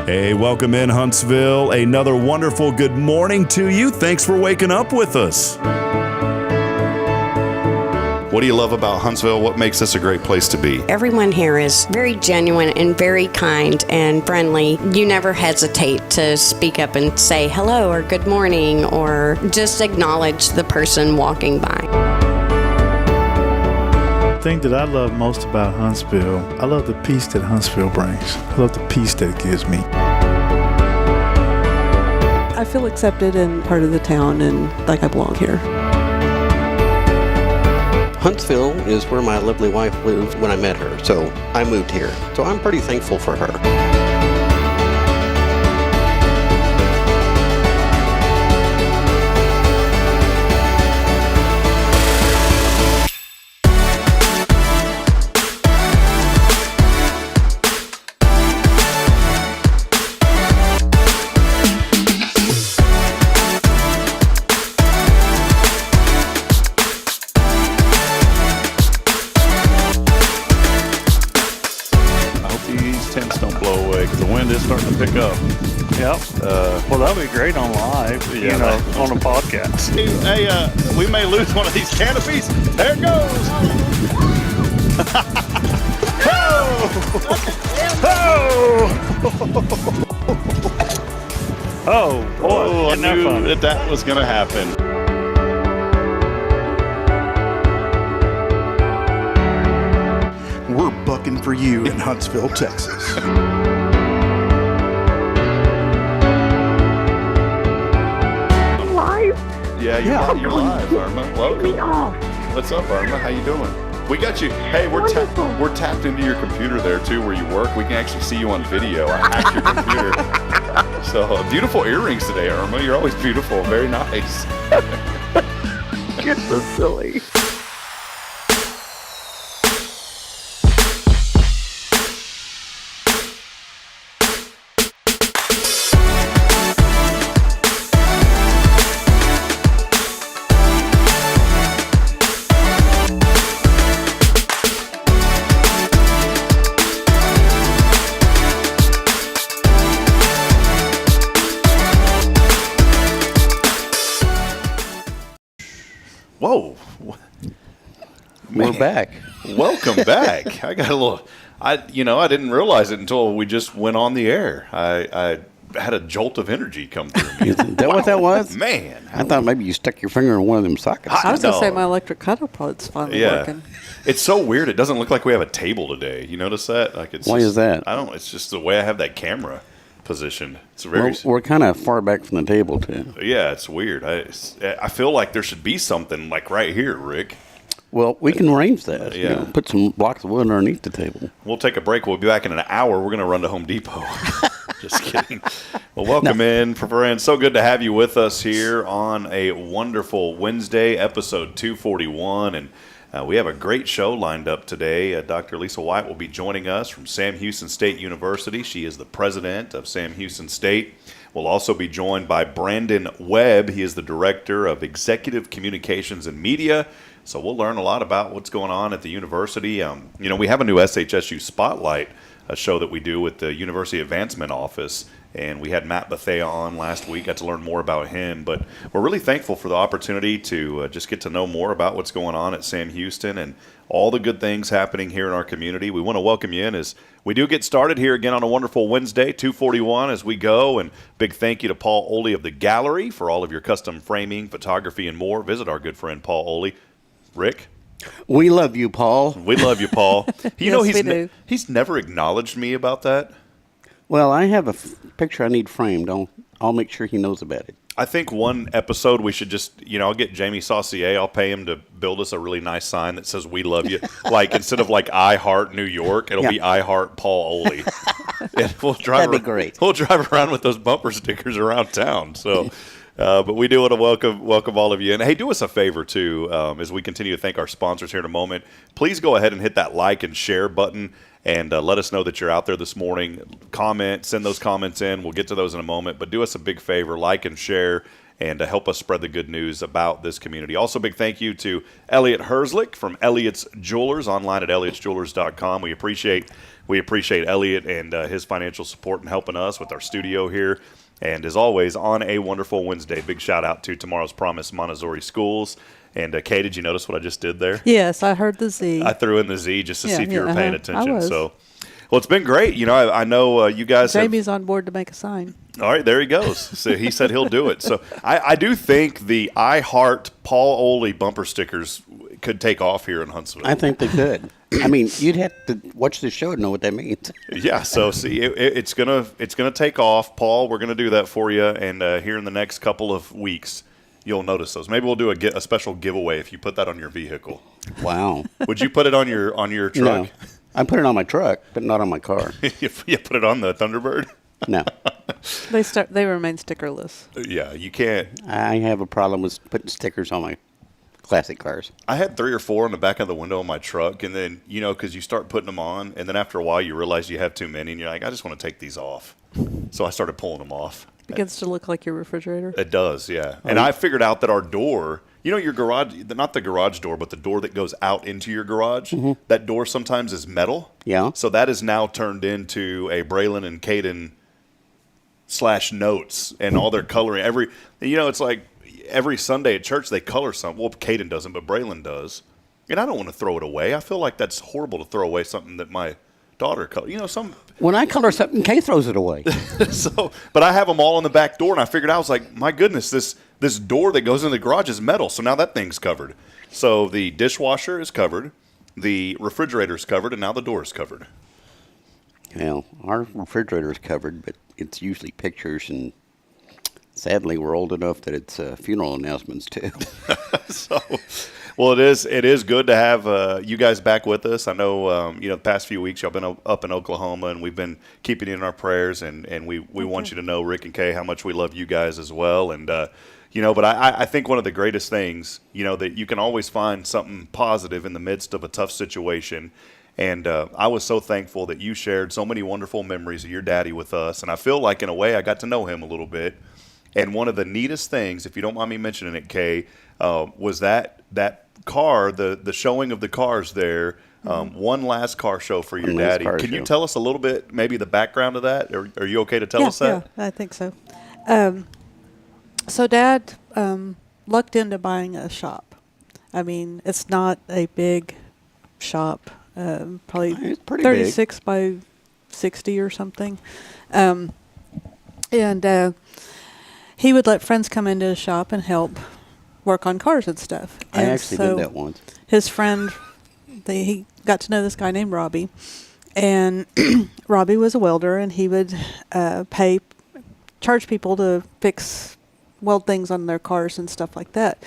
Hey, welcome in Huntsville. Another wonderful good morning to you. Thanks for waking up with us. What do you love about Huntsville? What makes this a great place to be? Everyone here is very genuine and very kind and friendly. You never hesitate to speak up and say hello or good morning or just acknowledge the person walking by. The thing that I love most about Huntsville, I love the peace that Huntsville brings. I love the peace that it gives me. I feel accepted and part of the town and like I belong here. Huntsville is where my lovely wife lived when I met her, so I moved here. So I'm pretty thankful for her. Starting to pick up. Yep. Well, that'll be great on live, on a podcast. Hey, we may lose one of these canopies. There it goes. Oh, boy. I knew that was going to happen. We're bucking for you in Huntsville, Texas. Yeah, you're live, Irma. Welcome. What's up, Irma? How you doing? We got you. Hey, we're tapped into your computer there too, where you work. We can actually see you on video. I hacked your computer. So beautiful earrings today, Irma. You're always beautiful. Very nice. You're so silly. Whoa. We're back. Welcome back. I got a little, I didn't realize it until we just went on the air. I had a jolt of energy come through me. Is that what that was? Man. I thought maybe you stuck your finger in one of them sockets. I was going to say my electric cutter pod's finally working. It's so weird. It doesn't look like we have a table today. You notice that? Why is that? I don't know. It's just the way I have that camera positioned. It's very. Well, we're kind of far back from the table, too. Yeah, it's weird. I feel like there should be something like right here, Rick. Well, we can arrange that. Yeah. Put some blocks of wood underneath the table. We'll take a break. We'll be back in an hour. We're going to run to Home Depot. Just kidding. Well, welcome in, friends. So good to have you with us here on a wonderful Wednesday, episode 241. And we have a great show lined up today. Dr. Alisa White will be joining us from Sam Houston State University. She is the president of Sam Houston State. We'll also be joined by Brandon Webb. He is the director of Executive Communications and Media. So we'll learn a lot about what's going on at the university. We have a new SHSU Spotlight, a show that we do with the University Advancement Office. And we had Matt Bethea on last week, got to learn more about him. But we're really thankful for the opportunity to just get to know more about what's going on at Sam Houston and all the good things happening here in our community. We want to welcome you in as we do get started here again on a wonderful Wednesday, 241 as we go. And big thank you to Paul Oley of the Gallery for all of your custom framing, photography, and more. Visit our good friend Paul Oley. Rick? We love you, Paul. We love you, Paul. We do. He's never acknowledged me about that. Well, I have a picture I need framed. I'll make sure he knows about it. I think one episode we should just, I'll get Jamie Saucier. I'll pay him to build us a really nice sign that says "We love you." Like instead of like "I heart New York," it'll be "I heart Paul Oley." And we'll drive. That'd be great. We'll drive around with those bumper stickers around town. So. But we do want to welcome all of you. And, hey, do us a favor, too, as we continue to thank our sponsors here in a moment. Please go ahead and hit that like and share button and let us know that you're out there this morning. Comment, send those comments in. We'll get to those in a moment. But do us a big favor, like and share, and help us spread the good news about this community. Also, big thank you to Elliot Herzlich from Elliot's Jewelers, online at elliotsjewelers.com. We appreciate Elliot and his financial support in helping us with our studio here. And as always, on a wonderful Wednesday, big shout out to Tomorrow's Promise Montessori Schools. And Kaye, did you notice what I just did there? Yes, I heard the Z. I threw in the Z just to see if you were paying attention. I was. So, well, it's been great. I know you guys Jamie's on board to make a sign. All right, there he goes. So he said he'll do it. So I do think the I Heart Paul Oley bumper stickers could take off here in Huntsville. I think they could. I mean, you'd have to watch the show to know what that means. Yeah, so see, it's gonna take off, Paul. We're gonna do that for you, and here in the next couple of weeks, you'll notice those. Maybe we'll do a special giveaway if you put that on your vehicle. Wow. Would you put it on your truck? No, I put it on my truck, but not on my car. You put it on the Thunderbird? No. They remain stickerless. Yeah, you can't. I have a problem with putting stickers on my classic cars. I had 3 or 4 on the back of the window of my truck, and then, because you start putting them on, and then after a while you realize you have too many, and you're like, I just want to take these off. So I started pulling them off. Begins to look like your refrigerator. It does, yeah. And I figured out that our door, your garage, not the garage door, but the door that goes out into your garage, that door sometimes is metal. Yeah. So that is now turned into a Braylon and Caden /notes and all their coloring. It's like every Sunday at church they color something. Well, Caden doesn't, but Braylon does. And I don't want to throw it away. I feel like that's horrible to throw away something that my daughter colored. When I color something, Kaye throws it away. But I have them all on the back door, and I figured out, I was like, my goodness, this door that goes in the garage is metal, so now that thing's covered. So the dishwasher is covered, the refrigerator is covered, and now the door is covered. Well, our refrigerator is covered, but it's usually pictures, and sadly, we're old enough that it's funeral announcements too. Well, it is good to have you guys back with us. I know, the past few weeks y'all been up in Oklahoma, and we've been keeping you in our prayers, and we want you to know, Rick and Kaye, how much we love you guys as well. And but I think one of the greatest things, that you can always find something positive in the midst of a tough situation. And I was so thankful that you shared so many wonderful memories of your daddy with us. And I feel like, in a way, I got to know him a little bit. And one of the neatest things, if you don't mind me mentioning it, Kaye, was that car, the showing of the cars there, one last car show for your daddy. Can you tell us a little bit, maybe the background of that? Are you okay to tell us that? Yeah, I think so. So Dad lucked into buying a shop. I mean, it's not a big shop, probably 36 by 60 or something. And he would let friends come into his shop and help work on cars and stuff. I actually did that once. His friend, he got to know this guy named Robbie, and Robbie was a welder, and he would charge people to weld things on their cars and stuff like that.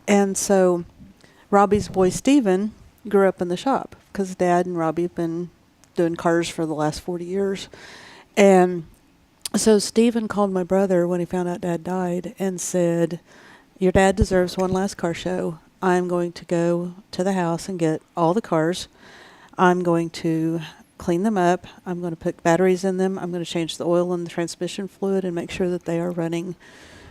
And so Robbie's boy Steven grew up in the shop because Dad and Robbie have been doing cars for the last 40 years. And So Stephen called my brother when he found out Dad died and said, "Your dad deserves one last car show. I'm going to go to the house and get all the cars. I'm going to clean them up. I'm going to put batteries in them. I'm going to change the oil and the transmission fluid and make sure that they are running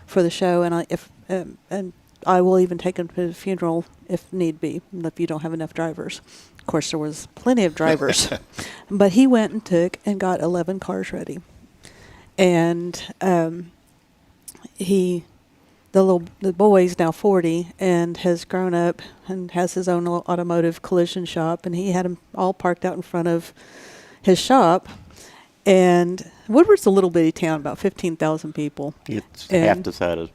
for the show. And I will even take them to the funeral if need be, if you don't have enough drivers." Of course, there was plenty of drivers. But he went and took and got 11 cars ready. And the boy's now 40 and has grown up and has his own automotive collision shop, and he had them all parked out in front of his shop. And Woodward's a little bitty town, about 15,000 people. It's half the size of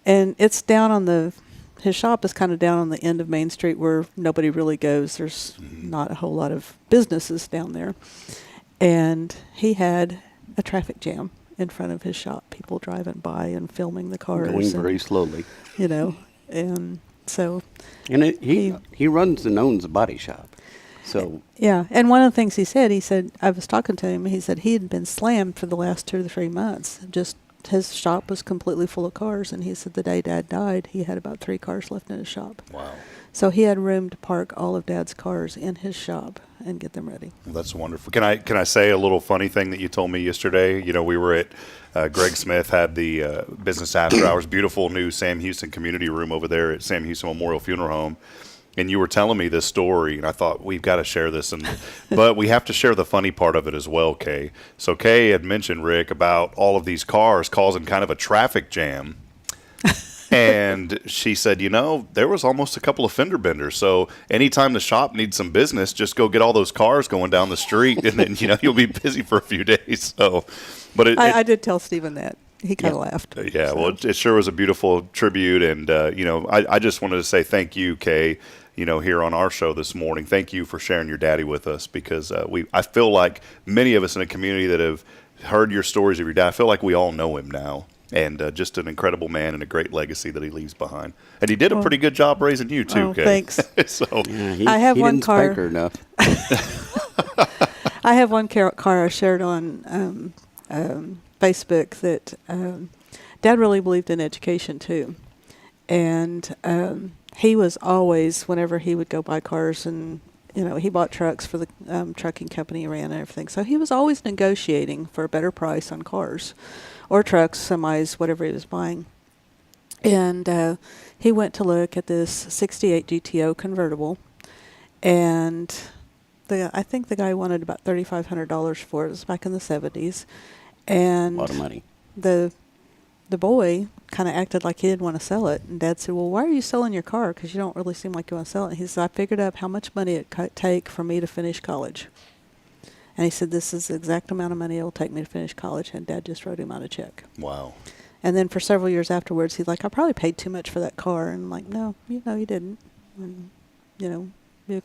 it's down on his shop is kind of down on the end of Main Street where nobody really goes. There's not a whole lot of businesses down there. And he had a traffic jam in front of his shop, people driving by and filming the cars. Going very slowly. And so... And he runs and owns a body shop. So yeah, and one of the things he said, I was talking to him, he said he had been slammed for the last 2 to 3 months. Just his shop was completely full of cars, and he said the day Dad died, he had about 3 cars left in his shop. Wow. So he had room to park all of Dad's cars in his shop and get them ready. Well, that's wonderful. Can I say a little funny thing that you told me yesterday? We were at Greg Smith had the business after hours, beautiful new Sam Houston community room over there at Sam Houston Memorial Funeral Home. And you were telling me this story, and I thought, we've got to share this. But we have to share the funny part of it as well, Kaye. So Kaye had mentioned, Rick, about all of these cars causing kind of a traffic jam. And she said, there was almost a couple of fender benders. So anytime the shop needs some business, just go get all those cars going down the street, and then, you'll be busy for a few days. So, but I did tell Stephen that. He kind of laughed. Yeah, so. Well, it sure was a beautiful tribute. And, I just wanted to say thank you, Kaye, here on our show this morning. Thank you for sharing your daddy with us, because I feel like many of us in the community that have heard your stories of your dad, I feel like we all know him now. And just an incredible man and a great legacy that he leaves behind. And he did a pretty good job raising you, too, Kaye. Thanks. So I have one car. Spank her enough. I have one car I shared on Facebook that Dad really believed in education, too. And he was always, whenever he would go buy cars, and he bought trucks for the trucking company he ran and everything. So he was always negotiating for a better price on cars or trucks, semis, whatever he was buying. And he went to look at this 68 GTO convertible, and I think the guy wanted about $3,500 for it. It was back in the 70s. And a lot of money. The boy kind of acted like he didn't want to sell it. And Dad said, "Well, why are you selling your car? Because you don't really seem like you want to sell it." And he said, "I figured out how much money it could take for me to finish college." And he said, "This is the exact amount of money it will take me to finish college." And Dad just wrote him out a check. Wow. And then for several years afterwards, he's like, "I probably paid too much for that car." And I'm like, "No, you didn't." And, you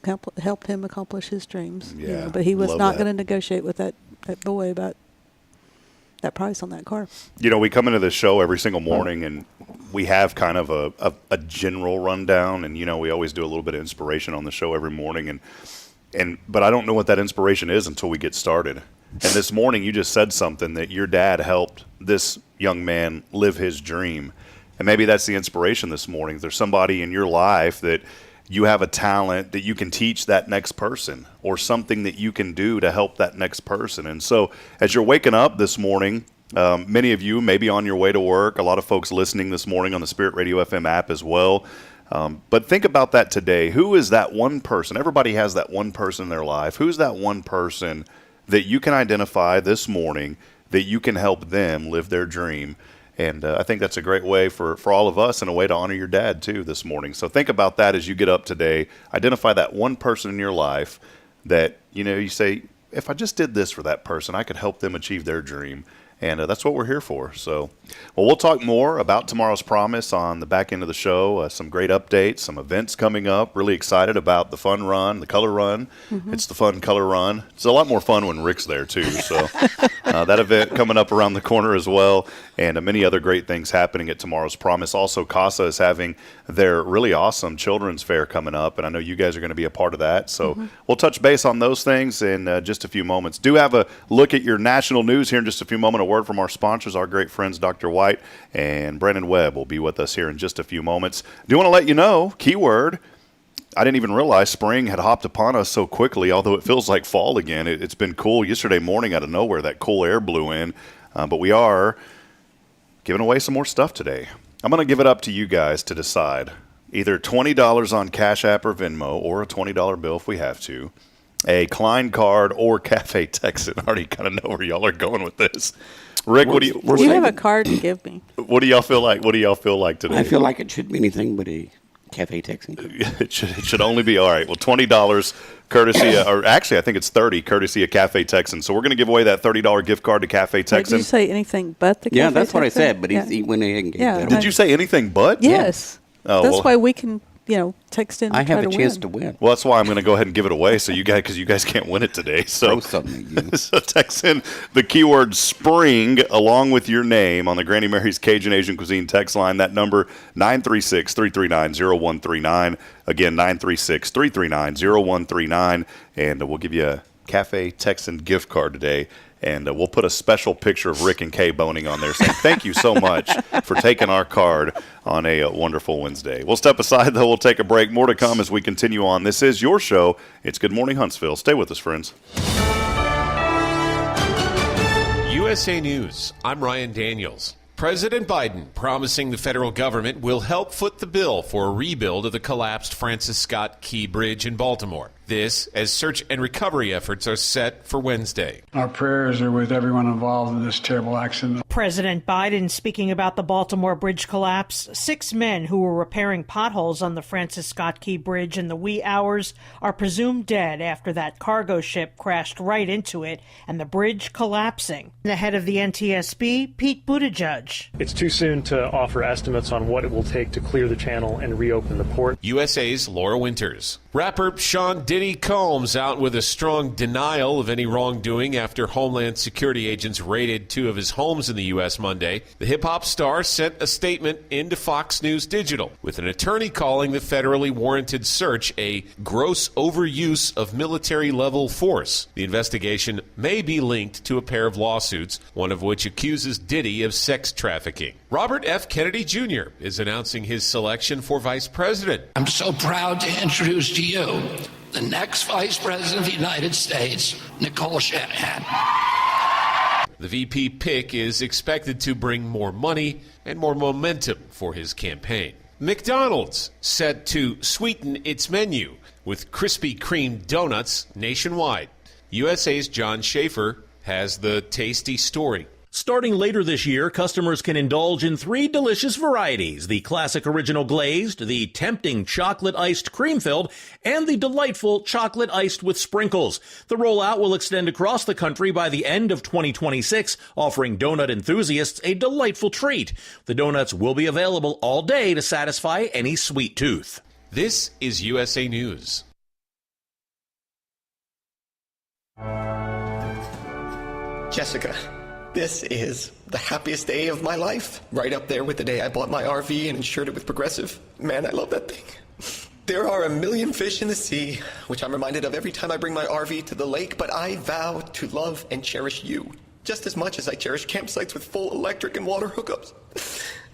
helped him accomplish his dreams. Yeah, but he was not going to negotiate with that boy about that price on that car. We come into this show every single morning, and we have kind of a general rundown, and we always do a little bit of inspiration on the show every morning, but I don't know what that inspiration is until we get started. And this morning you just said something that your dad helped this young man live his dream, and maybe that's the inspiration this morning. There's somebody in your life that you have a talent that you can teach that next person, or something that you can do to help that next person. And so as you're waking up this morning, many of you may be on your way to work, a lot of folks listening this morning on the Spirit Radio FM app as well. But think about that today. Who is that one person? Everybody has that one person in their life. Who's that one person that you can identify this morning that you can help them live their dream? And I think that's a great way for all of us, and a way to honor your dad, too, this morning. So think about that as you get up today. Identify that one person in your life that, you say, if I just did this for that person, I could help them achieve their dream. And that's what we're here for. So, well, we'll talk more about tomorrow's promise on the back end of the show. Some great updates, some events coming up. Really excited about the fun run, the color run. It's the fun color run. It's a lot more fun when Rick's there, too. So that event coming up around the corner as well. And many other great things happening at tomorrow's promise. Also, CASA is having their really awesome children's fair coming up. And I know you guys are going to be a part of that. So we'll touch base on those things in just a few moments. Do have a look at your national news here in just a few moments. A word from our sponsors, our great friends Dr. White and Brandon Webb will be with us here in just a few moments. Do want to let you know, keyword, I didn't even realize spring had hopped upon us so quickly, although it feels like fall again. It's been cool. Yesterday morning out of nowhere, that cool air blew in, but we are giving away some more stuff today. I'm going to give it up to you guys to decide. Either $20 on Cash App or Venmo, or a $20 bill if we have to, a Klein card or Cafe Texan. I already kind of know where y'all are going with this. Rick, what do you have a card to give me? What do y'all feel like? What do y'all feel like today? I feel like it shouldn't be anything but a Cafe Texan. It should only be, all right, well, $20 courtesy, or actually I think it's $30 courtesy of Cafe Texan. So we're going to give away that $30 gift card to Cafe Texan. Did you say anything but the Cafe Yeah, that's Texan? what I said, but he went ahead and gave that. Did you say anything but? Yes. Oh, that's why we can, text in and I have try a to chance win. to win. Well, that's why I'm going to go ahead and give it away, so because you guys can't win it today. So, Throw something at you. so text in the keyword spring along with your name on the Granny Mary's Cajun Asian Cuisine text line. That number, 936-339-0139. Again, 936-339-0139. And we'll give you a Cafe Texan gift card today. And we'll put a special picture of Rick and Kaye Boehning on there saying, thank you so much for taking our card on a wonderful Wednesday. We'll step aside, though. We'll take a break. More to come as we continue on. This is your show. It's Good Morning Huntsville. Stay with us, friends. USA News. I'm Ryan Daniels. President Biden promising the federal government will help foot the bill for a rebuild of the collapsed Francis Scott Key Bridge in Baltimore. This as search and recovery efforts are set for Wednesday. Our prayers are with everyone involved in this terrible accident. President Biden speaking about the Baltimore Bridge collapse. 6 men who were repairing potholes on the Francis Scott Key Bridge in the wee hours are presumed dead after that cargo ship crashed right into it and the bridge collapsing. The head of the NTSB, Pete Buttigieg. It's too soon to offer estimates on what it will take to clear the channel and reopen the port. USA's Laura Winters. Rapper Sean Diddy Combs out with a strong denial of any wrongdoing after Homeland Security agents raided 2 of his homes in the U.S. Monday. The hip-hop star sent a statement into Fox News Digital, with an attorney calling the federally warranted search a gross overuse of military-level force. The investigation may be linked to a pair of lawsuits, one of which accuses Diddy of sex trafficking. Robert F. Kennedy Jr. is announcing his selection for vice president. I'm so proud to introduce to you the next Vice President of the United States, Nicole Shanahan. The VP pick is expected to bring more money and more momentum for his campaign. McDonald's set to sweeten its menu with Krispy Kreme donuts nationwide. USA's John Schaefer has the tasty story. Starting later this year, customers can indulge in 3 delicious varieties: the classic original glazed, the tempting chocolate iced cream filled, and the delightful chocolate iced with sprinkles. The rollout will extend across the country by the end of 2026, offering donut enthusiasts a delightful treat. The donuts will be available all day to satisfy any sweet tooth. This is USA News. Jessica, this is the happiest day of my life. Right up there with the day I bought my RV and insured it with Progressive. Man, I love that thing. There are a million fish in the sea, which I'm reminded of every time I bring my RV to the lake, but I vow to love and cherish you just as much as I cherish campsites with full electric and water hookups.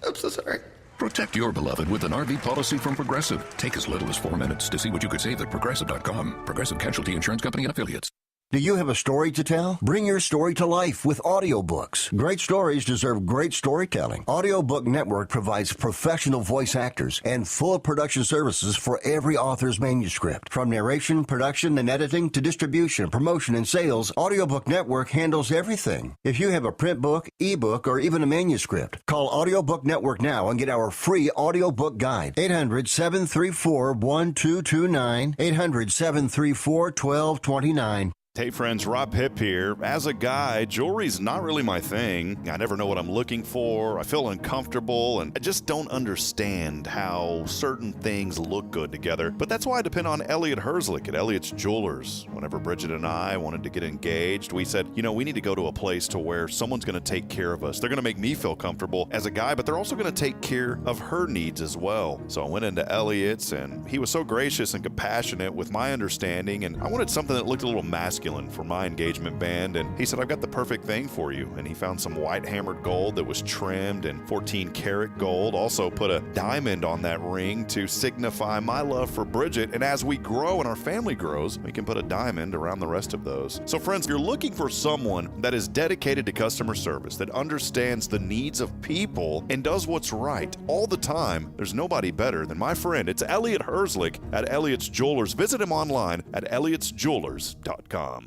I'm so sorry. Protect your beloved with an RV policy from Progressive. Take as little as 4 minutes to see what you could save at Progressive.com. Progressive Casualty Insurance Company and Affiliates. Do you have a story to tell? Bring your story to life with audiobooks. Great stories deserve great storytelling. Audiobook Network provides professional voice actors and full production services for every author's manuscript. From narration, production, and editing to distribution, promotion, and sales, Audiobook Network handles everything. If you have a print book, ebook, or even a manuscript, call Audiobook Network now and get our free audiobook guide. 800-734-1229, 800-734-1229. Hey friends, Rob Hip here. As a guy, jewelry's not really my thing. I never know what I'm looking for. I feel uncomfortable, and I just don't understand how certain things look good together. But that's why I depend on Elliot Herzlich at Elliot's Jewelers. Whenever Bridget and I wanted to get engaged, we said, we need to go to a place to where someone's going to take care of us. They're going to make me feel comfortable as a guy, but they're also going to take care of her needs as well. So I went into Elliot's, and he was so gracious and compassionate with my understanding, and I wanted something that looked a little masculine for my engagement band, and he said, I've got the perfect thing for you. And he found some white hammered gold that was trimmed in 14 karat gold, also put a diamond on that ring to signify my love for Bridget, and as we grow and our family grows, we can put a diamond around the rest of those. So friends, you're looking for someone that is dedicated to customer service, that understands the needs of people and does what's right all the time. There's nobody better than my friend. It's Elliot Herzlich at Elliot's Jewelers. Visit him online at elliotsjewelers.com.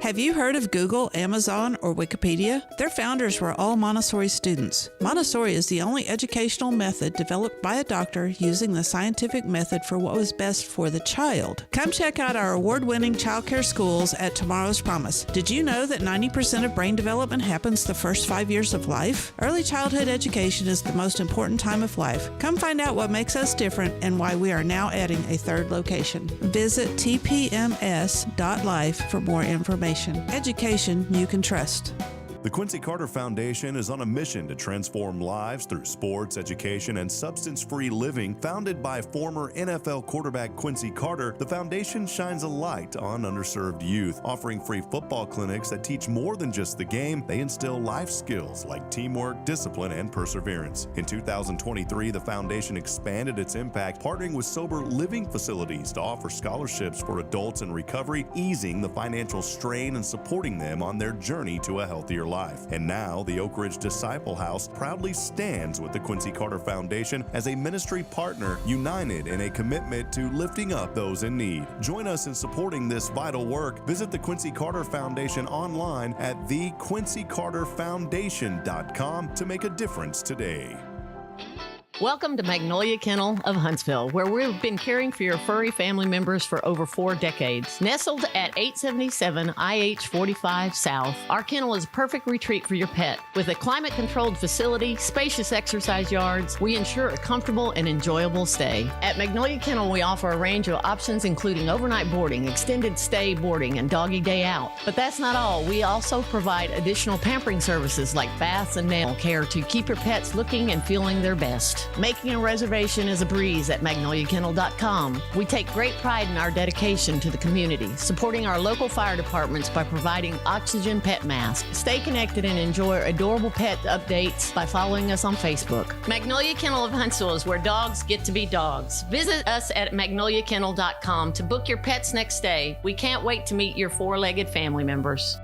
Have you heard of Google, Amazon, or Wikipedia? Their founders were all Montessori students. Montessori is the only educational method developed by a doctor using the scientific method for what was best for the child. Come check out our award-winning childcare schools at Tomorrow's Promise. Did you know that 90% of brain development happens the first 5 years of life? Early childhood education is the most important time of life. Come find out what makes us different and why we are now adding a third location. Visit tpms.life for more information. Education you can trust. The Quincy Carter Foundation is on a mission to transform lives through sports, education, and substance-free living. Founded by former NFL quarterback Quincy Carter, the foundation shines a light on underserved youth, offering free football clinics that teach more than just the game. They instill life skills like teamwork, discipline, and perseverance. In 2023, the foundation expanded its impact, partnering with sober living facilities to offer scholarships for adults in recovery, easing the financial strain and supporting them on their journey to a healthier life. And now, the Oak Ridge Disciple House proudly stands with the Quincy Carter Foundation as a ministry partner, united in a commitment to lifting up those in need. Join us in supporting this vital work. Visit the Quincy Carter Foundation online at thequincycarterfoundation.com to make a difference today. Welcome to Magnolia Kennel of Huntsville, where we've been caring for your furry family members for over 4 decades. Nestled at 877 IH 45 South, our kennel is a perfect retreat for your pet. With a climate-controlled facility, spacious exercise yards, we ensure a comfortable and enjoyable stay. At Magnolia Kennel, we offer a range of options including overnight boarding, extended stay boarding, and doggy day out. But that's not all. We also provide additional pampering services like baths and nail care to keep your pets looking and feeling their best. Making a reservation is a breeze at magnoliakennel.com. We take great pride in our dedication to the community, supporting our local fire departments by providing oxygen pet masks. Stay connected and enjoy adorable pet updates by following us on Facebook. Magnolia Kennel of Huntsville is where dogs get to be dogs. Visit us at magnoliakennel.com to book your pet's next stay. We can't wait to meet your 4-legged family members.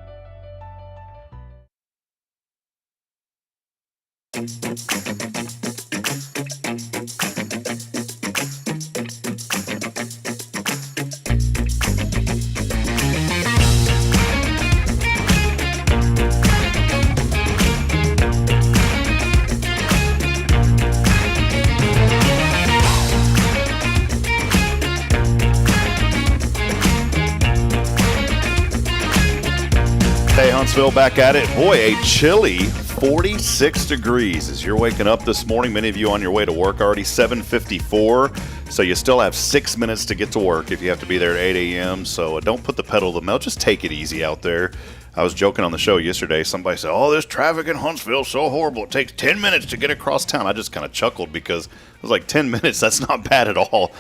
Hey, Huntsville, back at it. Boy, a chilly 46 degrees as you're waking up this morning. Many of you on your way to work already, 7:54. So you still have 6 minutes to get to work if you have to be there at 8 a.m. So don't put the pedal to the metal. Just take it easy out there. I was joking on the show yesterday. Somebody said, oh, this traffic in Huntsville is so horrible. It takes 10 minutes to get across town. I just kind of chuckled because it was like 10 minutes. That's not bad at all.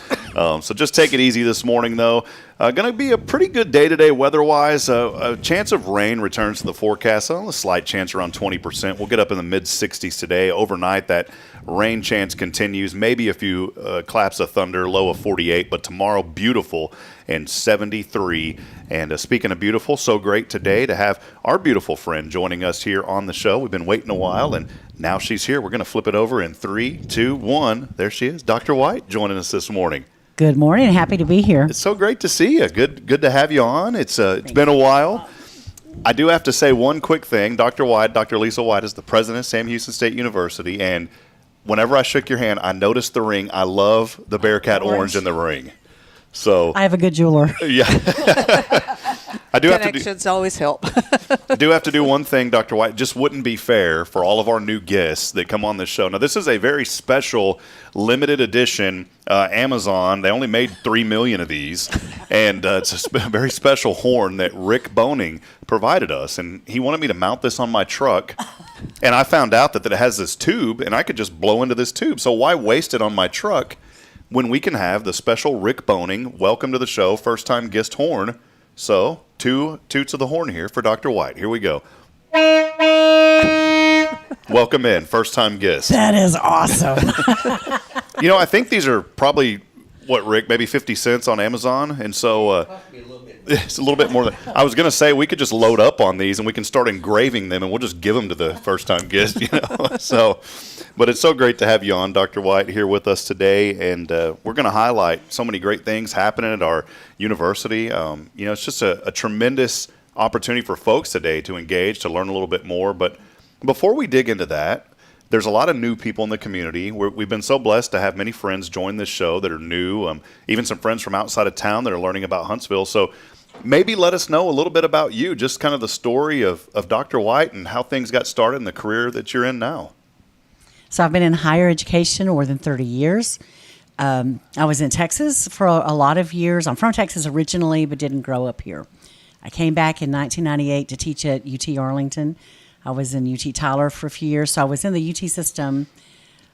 So just take it easy this morning, though. Going to be a pretty good day today weather-wise. A chance of rain returns to the forecast. A slight chance around 20%. We'll get up in the mid-60s today. Overnight, that rain chance continues. Maybe a few claps of thunder, low of 48. But tomorrow, beautiful and 73. And speaking of beautiful, so great today to have our beautiful friend joining us here on the show. We've been waiting a while, and now she's here. We're going to flip it over in 3, 2, 1. There she is, Dr. White, joining us this morning. Good morning. Happy to be here. It's so great to see you. Good to have you on. It's been a while. I do have to say one quick thing. Dr. White, Dr. Alisa White is the president of Sam Houston State University, and whenever I shook your hand, I noticed the ring. I love the Bearcat orange in the ring. So I have a good jeweler. Yeah. I do Connections always help. I do have to do one thing, Dr. White. It just wouldn't be fair for all of our new guests that come on this show. Now, this is a very special, limited edition Amazon. They only made 3 million of these, and it's a very special horn that Rick Boehning provided us, and he wanted me to mount this on my truck, and I found out that it has this tube, and I could just blow into this tube. So why waste it on my truck when we can have the special Rick Boehning, welcome to the show, first-time guest horn. So, 2 toots of the horn here for Dr. White. Here we go. Welcome in, first-time guest. That is awesome. I think these are probably, what, Rick, maybe 50 cents on Amazon? And so it's a little bit more than – I was going to say we could just load up on these and we can start engraving them and we'll just give them to the first-time guest, So, but it's so great to have you on, Dr. White, here with us today. And we're going to highlight so many great things happening at our university. It's just a tremendous opportunity for folks today to engage, to learn a little bit more. But before we dig into that, there's a lot of new people in the community. We've been so blessed to have many friends join this show that are new, even some friends from outside of town that are learning about Huntsville. So maybe let us know a little bit about you, just kind of the story of Dr. White and how things got started in the career that you're in now. So I've been in higher education more than 30 years. I was in Texas for a lot of years. I'm from Texas originally, but didn't grow up here. I came back in 1998 to teach at UT Arlington. I was in UT Tyler for a few years, so I was in the UT system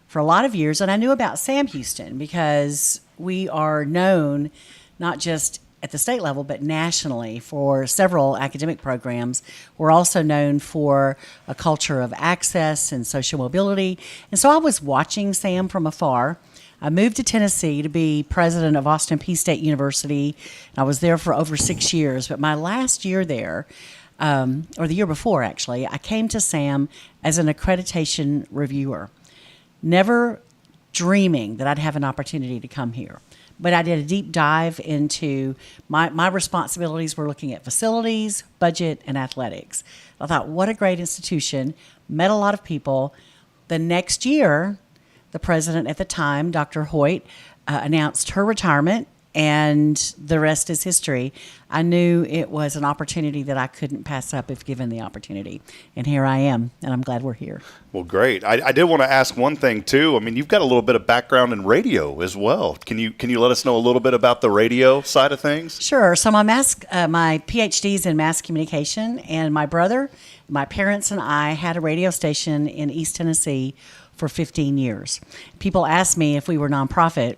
for a lot of years. And I knew about Sam Houston because we are known not just at the state level, but nationally for several academic programs. We're also known for a culture of access and social mobility. And so I was watching Sam from afar. I moved to Tennessee to be president of Austin Peay State University. I was there for over 6 years. But my last year there, or the year before actually, I came to Sam as an accreditation reviewer, never dreaming that I'd have an opportunity to come here. But I did a deep dive into my responsibilities were looking at facilities, budget, and athletics. I thought, what a great institution. Met a lot of people. The next year, the president at the time, Dr. Hoyt, announced her retirement, and the rest is history. I knew it was an opportunity that I couldn't pass up if given the opportunity. And here I am, and I'm glad we're here. Well, great. I did want to ask one thing, too. I mean, you've got a little bit of background in radio as well. Can you let us know a little bit about the radio side of things? Sure. So my PhD is in mass communication, and my brother, my parents, and I had a radio station in East Tennessee for 15 years. People ask me if we were nonprofit,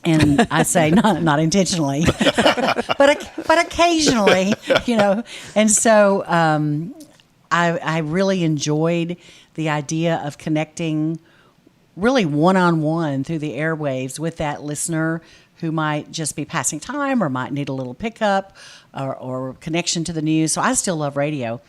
and I say not intentionally, but occasionally, And so I really enjoyed the idea of connecting really one-on-one through the airwaves with that listener who might just be passing time or might need a little pickup or connection to the news. So I still love radio.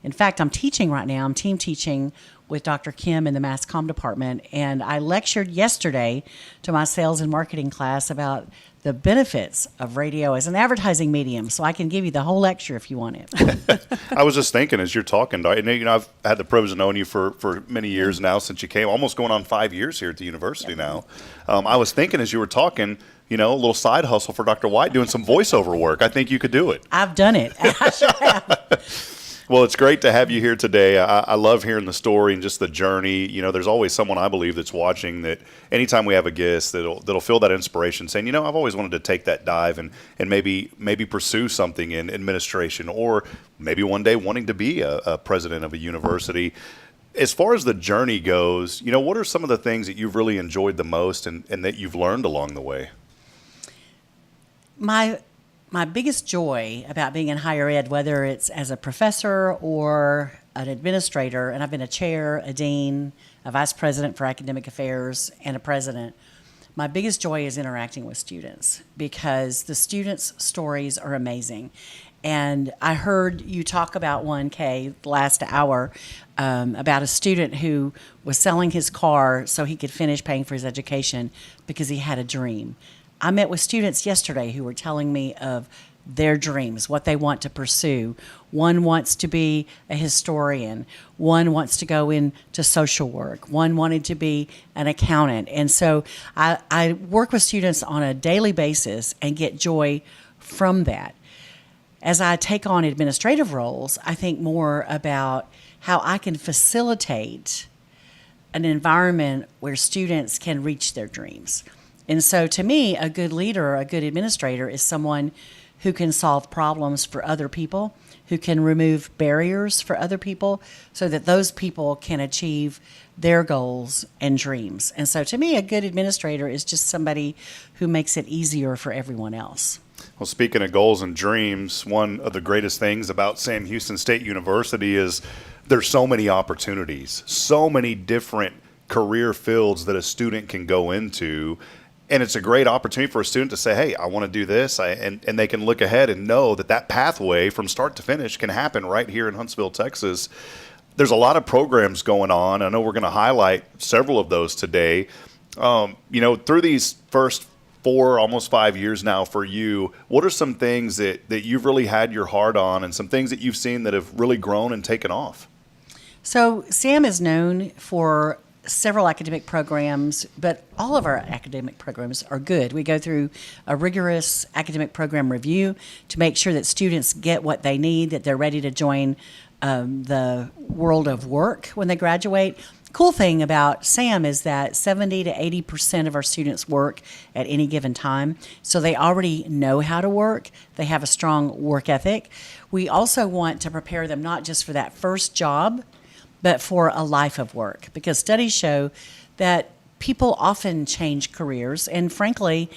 In fact, I'm teaching right now. I'm team teaching with Dr. Kim in the Mass Comm department, and I lectured yesterday to my sales and marketing class about the benefits of radio as an advertising medium. So I can give you the whole lecture if you want it. I was just thinking as you're talking, and I've had the privilege of knowing you for many years now since you came, almost going on 5 years here at the university now. I was thinking as you were talking, a little side hustle for Dr. White, doing some voiceover work. I think you could do it. I've done it. I sure have. Well, it's great to have you here today. I love hearing the story and just the journey. There's always someone I believe that's watching that anytime we have a guest that'll feel that inspiration saying, I've always wanted to take that dive and maybe pursue something in administration or maybe one day wanting to be a president of a university. As far as the journey goes, what are some of the things that you've really enjoyed the most and that you've learned along the way? My biggest joy about being in higher ed, whether it's as a professor or an administrator, and I've been a chair, a dean, a vice president for academic affairs, and a president, my biggest joy is interacting with students because the students' stories are amazing. And I heard you talk about one, Kaye, last hour, about a student who was selling his car so he could finish paying for his education because he had a dream. I met with students yesterday who were telling me of their dreams, what they want to pursue. One wants to be a historian. One wants to go into social work. One wanted to be an accountant. And so I work with students on a daily basis and get joy from that. As I take on administrative roles, I think more about how I can facilitate an environment where students can reach their dreams. And so to me, a good leader, a good administrator is someone who can solve problems for other people, who can remove barriers for other people so that those people can achieve their goals and dreams. And so to me, a good administrator is just somebody who makes it easier for everyone else. Well, speaking of goals and dreams, one of the greatest things about Sam Houston State University is there's so many opportunities, so many different career fields that a student can go into. And it's a great opportunity for a student to say, hey, I want to do this. And they can look ahead and know that pathway from start to finish can happen right here in Huntsville, Texas. There's a lot of programs going on. I know we're going to highlight several of those today. Through these first 4, almost 5 years now for you, what are some things that you've really had your heart on and some things that you've seen that have really grown and taken off? So Sam is known for several academic programs, but all of our academic programs are good. We go through a rigorous academic program review to make sure that students get what they need, that they're ready to join the world of work when they graduate. Cool thing about Sam is that 70 to 80% of our students work at any given time. So they already know how to work. They have a strong work ethic. We also want to prepare them not just for that first job, but for a life of work, because studies show that people often change careers, and frankly,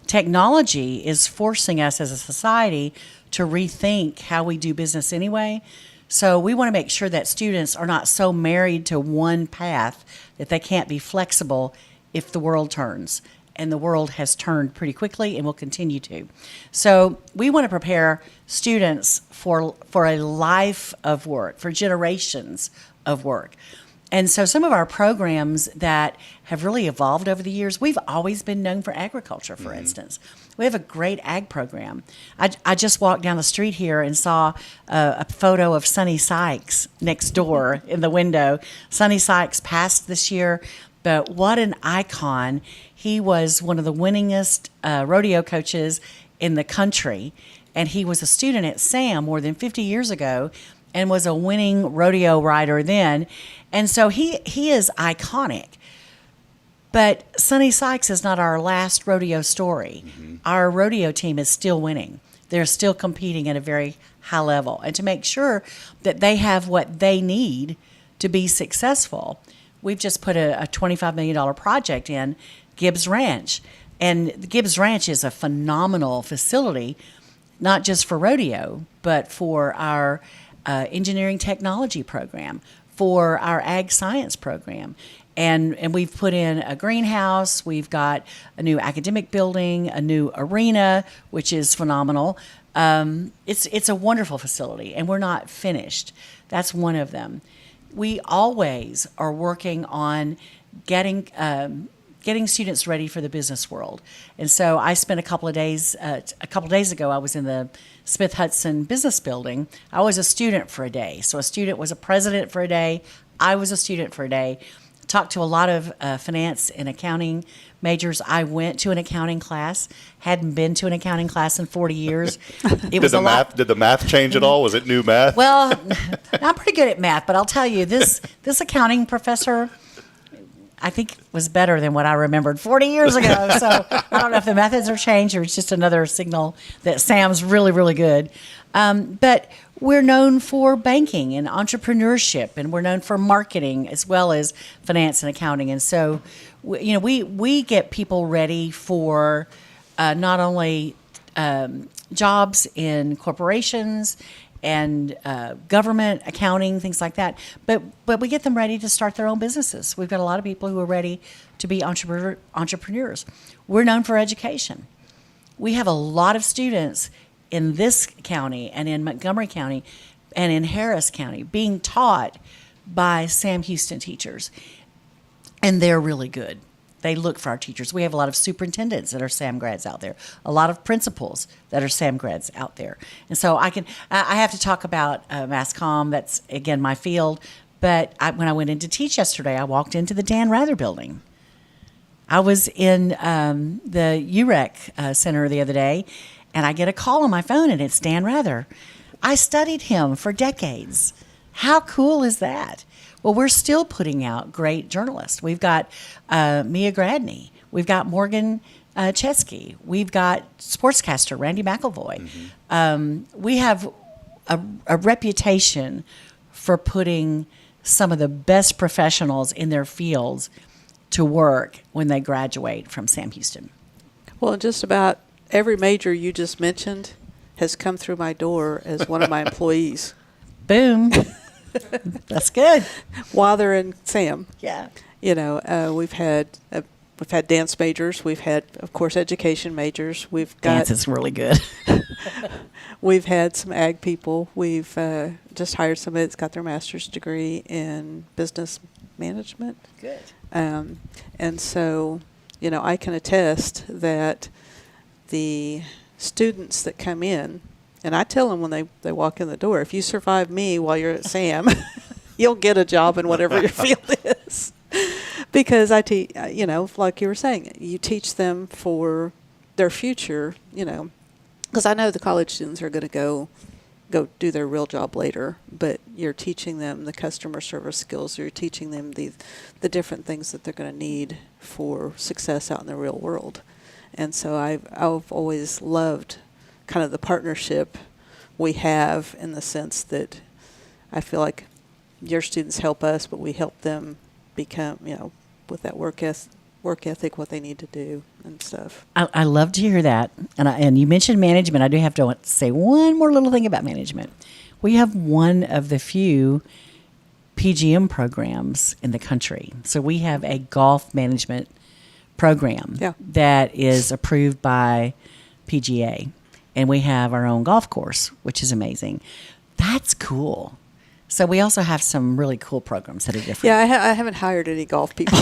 technology is forcing us as a society to rethink how we do business anyway. So we want to make sure that students are not so married to one path that they can't be flexible if the world turns. And the world has turned pretty quickly and will continue to. So we want to prepare students for a life of work, for generations of work. And so some of our programs that have really evolved over the years, we've always been known for agriculture, for instance. We have a great ag program. I just walked down the street here and saw a photo of Sonny Sykes next door in the window. Sonny Sykes passed this year, but what an icon. He was one of the winningest rodeo coaches in the country, and he was a student at SAM more than 50 years ago and was a winning rodeo rider then. And so he is iconic. But Sonny Sykes is not our last rodeo story. Mm-hmm. Our rodeo team is still winning. They're still competing at a very high level. And to make sure that they have what they need to be successful, we've just put a $25 million project in Gibbs Ranch. And Gibbs Ranch is a phenomenal facility, not just for rodeo, but for our engineering technology program, for our ag science program. And we've put in a greenhouse. We've got a new academic building, a new arena, which is phenomenal. It's a wonderful facility, and we're not finished. That's one of them. We always are working on getting students ready for the business world. And so I spent a couple of days ago, I was in the Smith Hudson Business Building. I was a student for a day. So a student was a president for a day. I was a student for a day. Talked to a lot of finance and accounting majors. I went to an accounting class. Hadn't been to an accounting class in 40 years. It was Did the math change at all? Was it new math? Well, I'm pretty good at math, but I'll tell you, this accounting professor, I think, was better than what I remembered 40 years ago. So I don't know if the methods are changed or it's just another signal that Sam's really, really good. But we're known for banking and entrepreneurship, and we're known for marketing as well as finance and accounting. And so, we get people ready for not only jobs in corporations and government, accounting, things like that, but we get them ready to start their own businesses. We've got a lot of people who are ready to be entrepreneurs. We're known for education. We have a lot of students in this county and in Montgomery County and in Harris County being taught by Sam Houston teachers. And they're really good. They look for our teachers. We have a lot of superintendents that are SAM grads out there, a lot of principals that are SAM grads out there. And so I have to talk about mass comm. That's, again, my field. But when I went in to teach yesterday, I walked into the Dan Rather building. I was in the UREC Center the other day, and I get a call on my phone, and it's Dan Rather. I studied him for decades. How cool is that? Well, we're still putting out great journalists. We've got Mia Gradney. We've got Morgan Chesky. We've got sportscaster Randy McElvoy. We have a reputation for putting some of the best professionals in their fields to work when they graduate from Sam Houston. Well, just about every major you just mentioned has come through my door as one of my employees. Boom. That's good. While they're in SAM. Yeah. You know, we've had dance majors. We've had, of course, education majors. Dance is really good. We've had some ag people. We've just hired somebody that's got their master's degree in business management. Good. And so, you know, I can attest that the students that come in, and I tell them when they walk in the door, if you survive me while you're at SAM, you'll get a job in whatever your field is. Because I teach, you know, like you were saying, you teach them for their future, you know, because I know the college students are going to go do their real job later, but you're teaching them the customer service skills. You're teaching them the different things that they're going to need for success out in the real world. And so I've always loved kind of the partnership we have, in the sense that I feel like your students help us, but we help them become, you know, with that work ethic, what they need to do and stuff. I love to hear that. And you mentioned management. I do have to say one more little thing about management. We have one of the few PGM programs in the country. So we have a golf management program that is approved by PGA. And we have our own golf course, which is amazing. That's cool. So we also have some really cool programs that are different. Yeah, I haven't hired any golf people.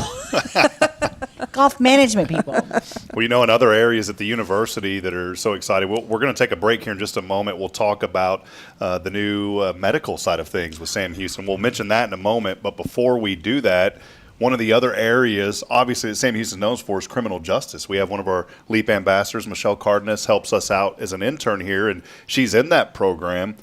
Golf management people. Well, you know, in other areas at the university that are so excited, we're going to take a break here in just a moment. We'll talk about the new medical side of things with Sam Houston. We'll mention that in a moment. But before we do that, one of the other areas, obviously, that Sam Houston is known for is criminal justice. We have one of our LEAP ambassadors, Michelle Cardenas, helps us out as an intern here, and she's in that program.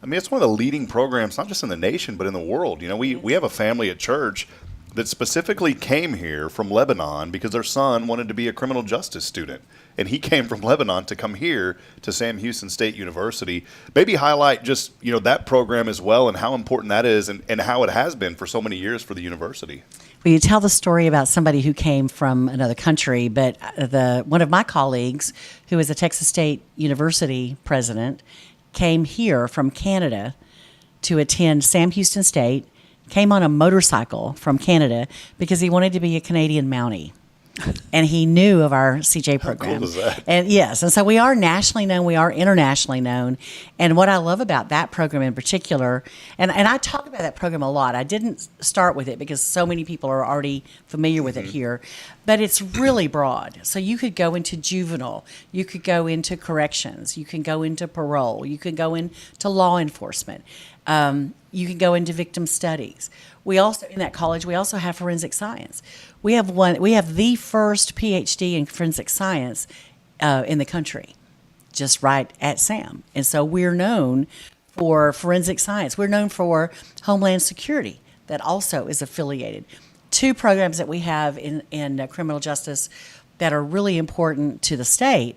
I mean, it's one of the leading programs, not just in the nation, but in the world. You know, we have a family at church that specifically came here from Lebanon because their son wanted to be a criminal justice student. And he came from Lebanon to come here to Sam Houston State University. Maybe highlight just, you know, that program as well and how important that is and how it has been for so many years for the university. Well, you tell the story about somebody who came from another country, but one of my colleagues, who is a Texas State University president, came here from Canada to attend Sam Houston State, came on a motorcycle from Canada because he wanted to be a Canadian Mountie. And he knew of our CJ program. How cool is that? And yes, and so we are nationally known, we are internationally known. And what I love about that program in particular, and I talk about that program a lot. I didn't start with it because so many people are already familiar with it here, but it's really broad. So you could go into juvenile, you could go into corrections, you can go into parole, you can go into law enforcement, you can go into victim studies. We also, in that college, we also have forensic science. We have the first PhD in forensic science in the country, just right at SAM. And so we're known for forensic science. We're known for Homeland Security, that also is affiliated. Two programs that we have in criminal justice that are really important to the state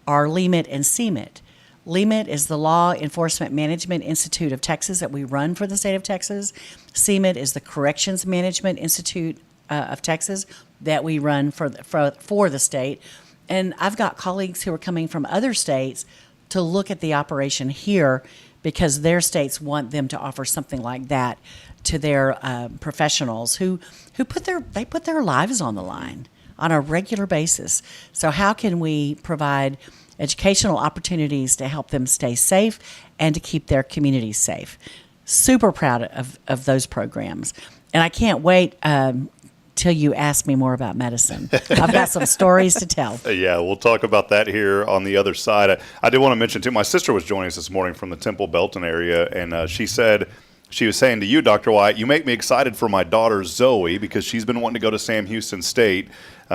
are LEMIT and CMIT. LEMIT is the Law Enforcement Management Institute of Texas that we run for the state of Texas. CMIT is the Corrections Management Institute of Texas that we run for the state. And I've got colleagues who are coming from other states to look at the operation here because their states want them to offer something like that to their professionals who put their lives on the line on a regular basis. So how can we provide educational opportunities to help them stay safe and to keep their communities safe? Super proud of those programs. And I can't wait to until you ask me more about medicine. I've got some stories to tell. Yeah, we'll talk about that here on the other side. I did want to mention, too, my sister was joining us this morning from the Temple Belton area, and she was saying to you, Dr. White, you make me excited for my daughter Zoe because she's been wanting to go to Sam Houston State.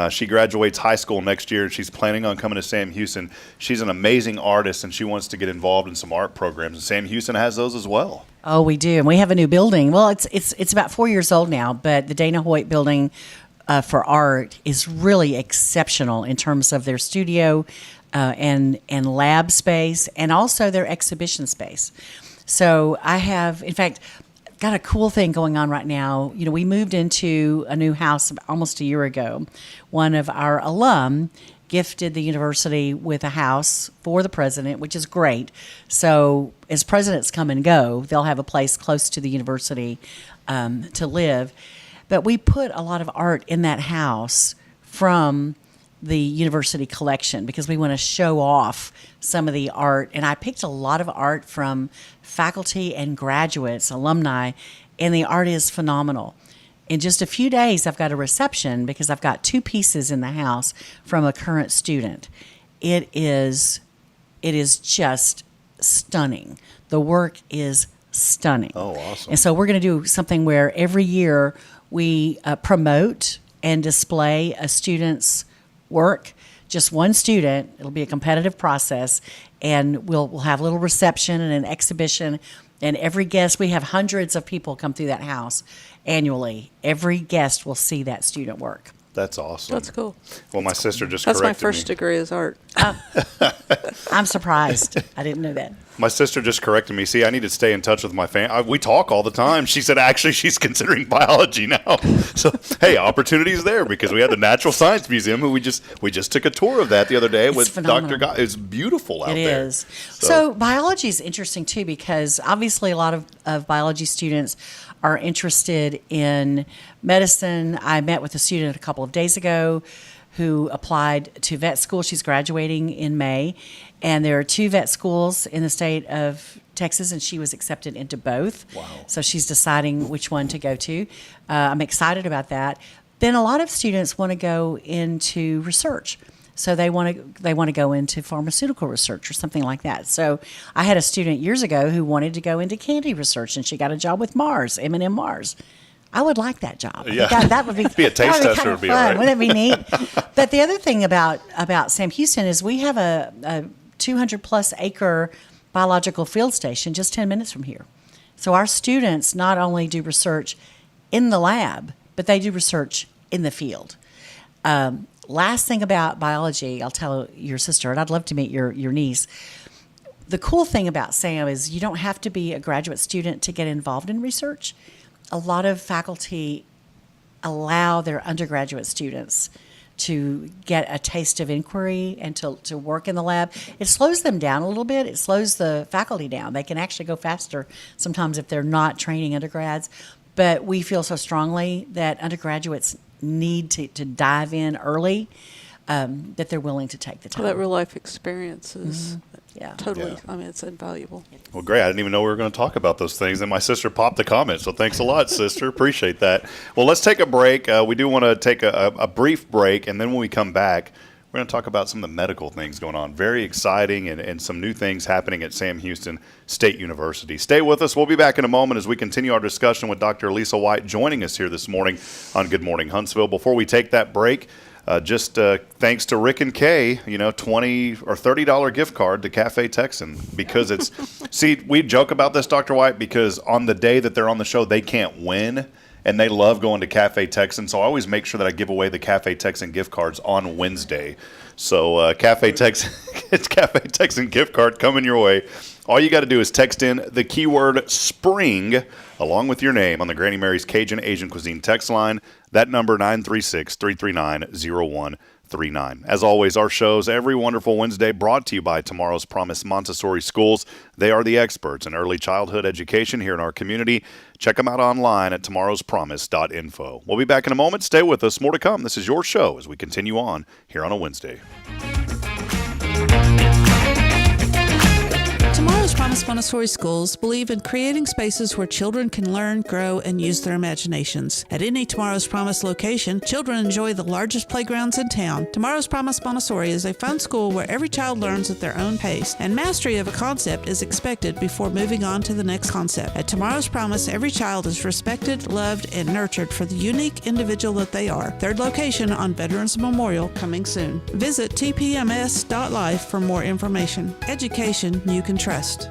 She graduates high school next year, and she's planning on coming to Sam Houston. She's an amazing artist, and she wants to get involved in some art programs, and Sam Houston has those as well. Oh, we do, and we have a new building. Well, it's about 4 years old now, but the Dana Hoyt building for art is really exceptional in terms of their studio and lab space, and also their exhibition space. So I have, in fact, got a cool thing going on right now. You know, we moved into a new house almost a year ago. One of our alum gifted the university with a house for the president, which is great. So as presidents come and go, they'll have a place close to the university to live. But we put a lot of art in that house from the university collection because we want to show off some of the art. And I picked a lot of art from faculty and graduates, alumni, and the art is phenomenal. In just a few days, I've got a reception because I've got 2 pieces in the house from a current student. It is just stunning. The work is stunning. Oh, awesome. And so we're going to do something where every year we promote and display a student's work, just one student. It'll be a competitive process, and we'll have a little reception and an exhibition. And every guest, we have hundreds of people come through that house annually. Every guest will see that student work. That's awesome. That's cool. Well, my sister just That's corrected my first me. degree is art. I'm surprised. I didn't know that. My sister just corrected me. See, I need to stay in touch with my family. We talk all the time. She said, actually, she's considering biology now. So, hey, opportunity's there because we had the Natural Science Museum, and we just took a tour of that the other day with phenomenal. Dr. Guy. It's beautiful out there. It is. So biology is interesting, too, because obviously a lot of biology students are interested in medicine. I met with a student a couple of days ago who applied to vet school. She's graduating in May, and there are 2 vet schools in the state of Texas, and she was accepted into both. Wow. So she's deciding which one to go to. I'm excited about that. Then a lot of students want to go into research. So they want to go into pharmaceutical research or something like that. So I had a student years ago who wanted to go into candy research, and she got a job with Mars, M&M Mars. I would like that job. Yeah. That would be a taste tester would be all right. Wouldn't it be neat? But the other thing about Sam Houston is we have a 200-plus acre biological field station just 10 minutes from here. So our students not only do research in the lab, but they do research in the field. Last thing about biology, I'll tell your sister, and I'd love to meet your niece. The cool thing about SAM is you don't have to be a graduate student to get involved in research. A lot of faculty allow their undergraduate students to get a taste of inquiry and to work in the lab. It slows them down a little bit. It slows the faculty down. They can actually go faster sometimes if they're not training undergrads. But we feel so strongly that undergraduates need to dive in early, that they're willing to take the time. Well, that real life experience is totally, Yeah. I mean, it's invaluable. Well, great. I didn't even know we were going to talk about those things. And my sister popped the comment. So thanks a lot, sister. Appreciate that. Well, let's take a break. We do want to take a brief break. And then when we come back, we're going to talk about some of the medical things going on. Very exciting and some new things happening at Sam Houston State University. Stay with us. We'll be back in a moment as we continue our discussion with Dr. Alisa White joining us here this morning on Good Morning Huntsville. Before we take that break, just thanks to Rick and Kaye, $20 or $30 gift card to Cafe Texan because it's – see, we joke about this, Dr. White, because on the day that they're on the show, they can't win. And they love going to Cafe Texan, so I always make sure that I give away the Cafe Texan gift cards on Wednesday. So Cafe Texan, it's Cafe Texan gift card coming your way. All you got to do is text in the keyword spring along with your name on the Granny Mary's Cajun Asian Cuisine text line. That number 936-339-0139. As always, our shows every wonderful Wednesday brought to you by Tomorrow's Promise Montessori Schools. They are the experts in early childhood education here in our community. Check them out online at tomorrowspromise.info. We'll be back in a moment. Stay with us. More to come. This is your show as we continue on here on a Wednesday. Tomorrow's Promise Promise Montessori schools believe in creating spaces where children can learn, grow, and use their imaginations. At any Tomorrow's Promise location, children enjoy the largest playgrounds in town. Tomorrow's Promise Montessori is a fun school where every child learns at their own pace, and mastery of a concept is expected before moving on to the next concept. At Tomorrow's Promise, every child is respected, loved, and nurtured for the unique individual that they are. Third location on Veterans Memorial, coming soon. Visit tpms.life for more information. Education you can trust.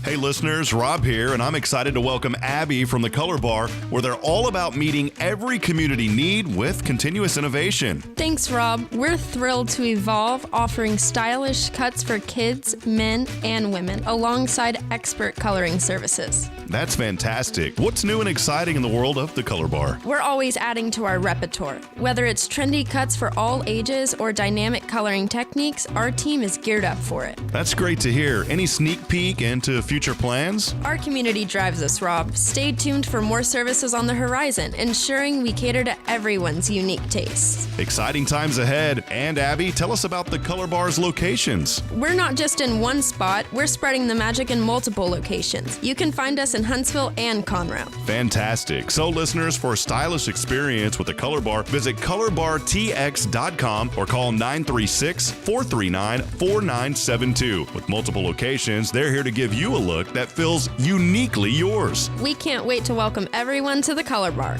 Hey listeners, Rob here, and I'm excited to welcome Abby from the Color Bar, where they're all about meeting every community need with continuous innovation. Thanks, Rob. We're thrilled to evolve, offering stylish cuts for kids, men, and women, alongside expert coloring services. That's fantastic. What's new and exciting in the world of the Color Bar? We're always adding to our repertoire. Whether it's trendy cuts for all ages or dynamic coloring techniques, our team is geared up for it. That's great to hear. Any sneak peek into future plans? Our community drives us, Rob. Stay tuned for more services on the horizon, ensuring we cater to everyone's unique tastes. Exciting times ahead. And Abby, tell us about the Color Bar's locations. We're not just in one spot, we're spreading the magic in multiple locations. You can find us in Huntsville and Conroe. Fantastic. So listeners, for a stylish experience with the Color Bar, visit colorbartx.com or call 936-439-4972. With multiple locations, they're here to give you a look that feels uniquely yours. We can't wait to welcome everyone to the Color Bar.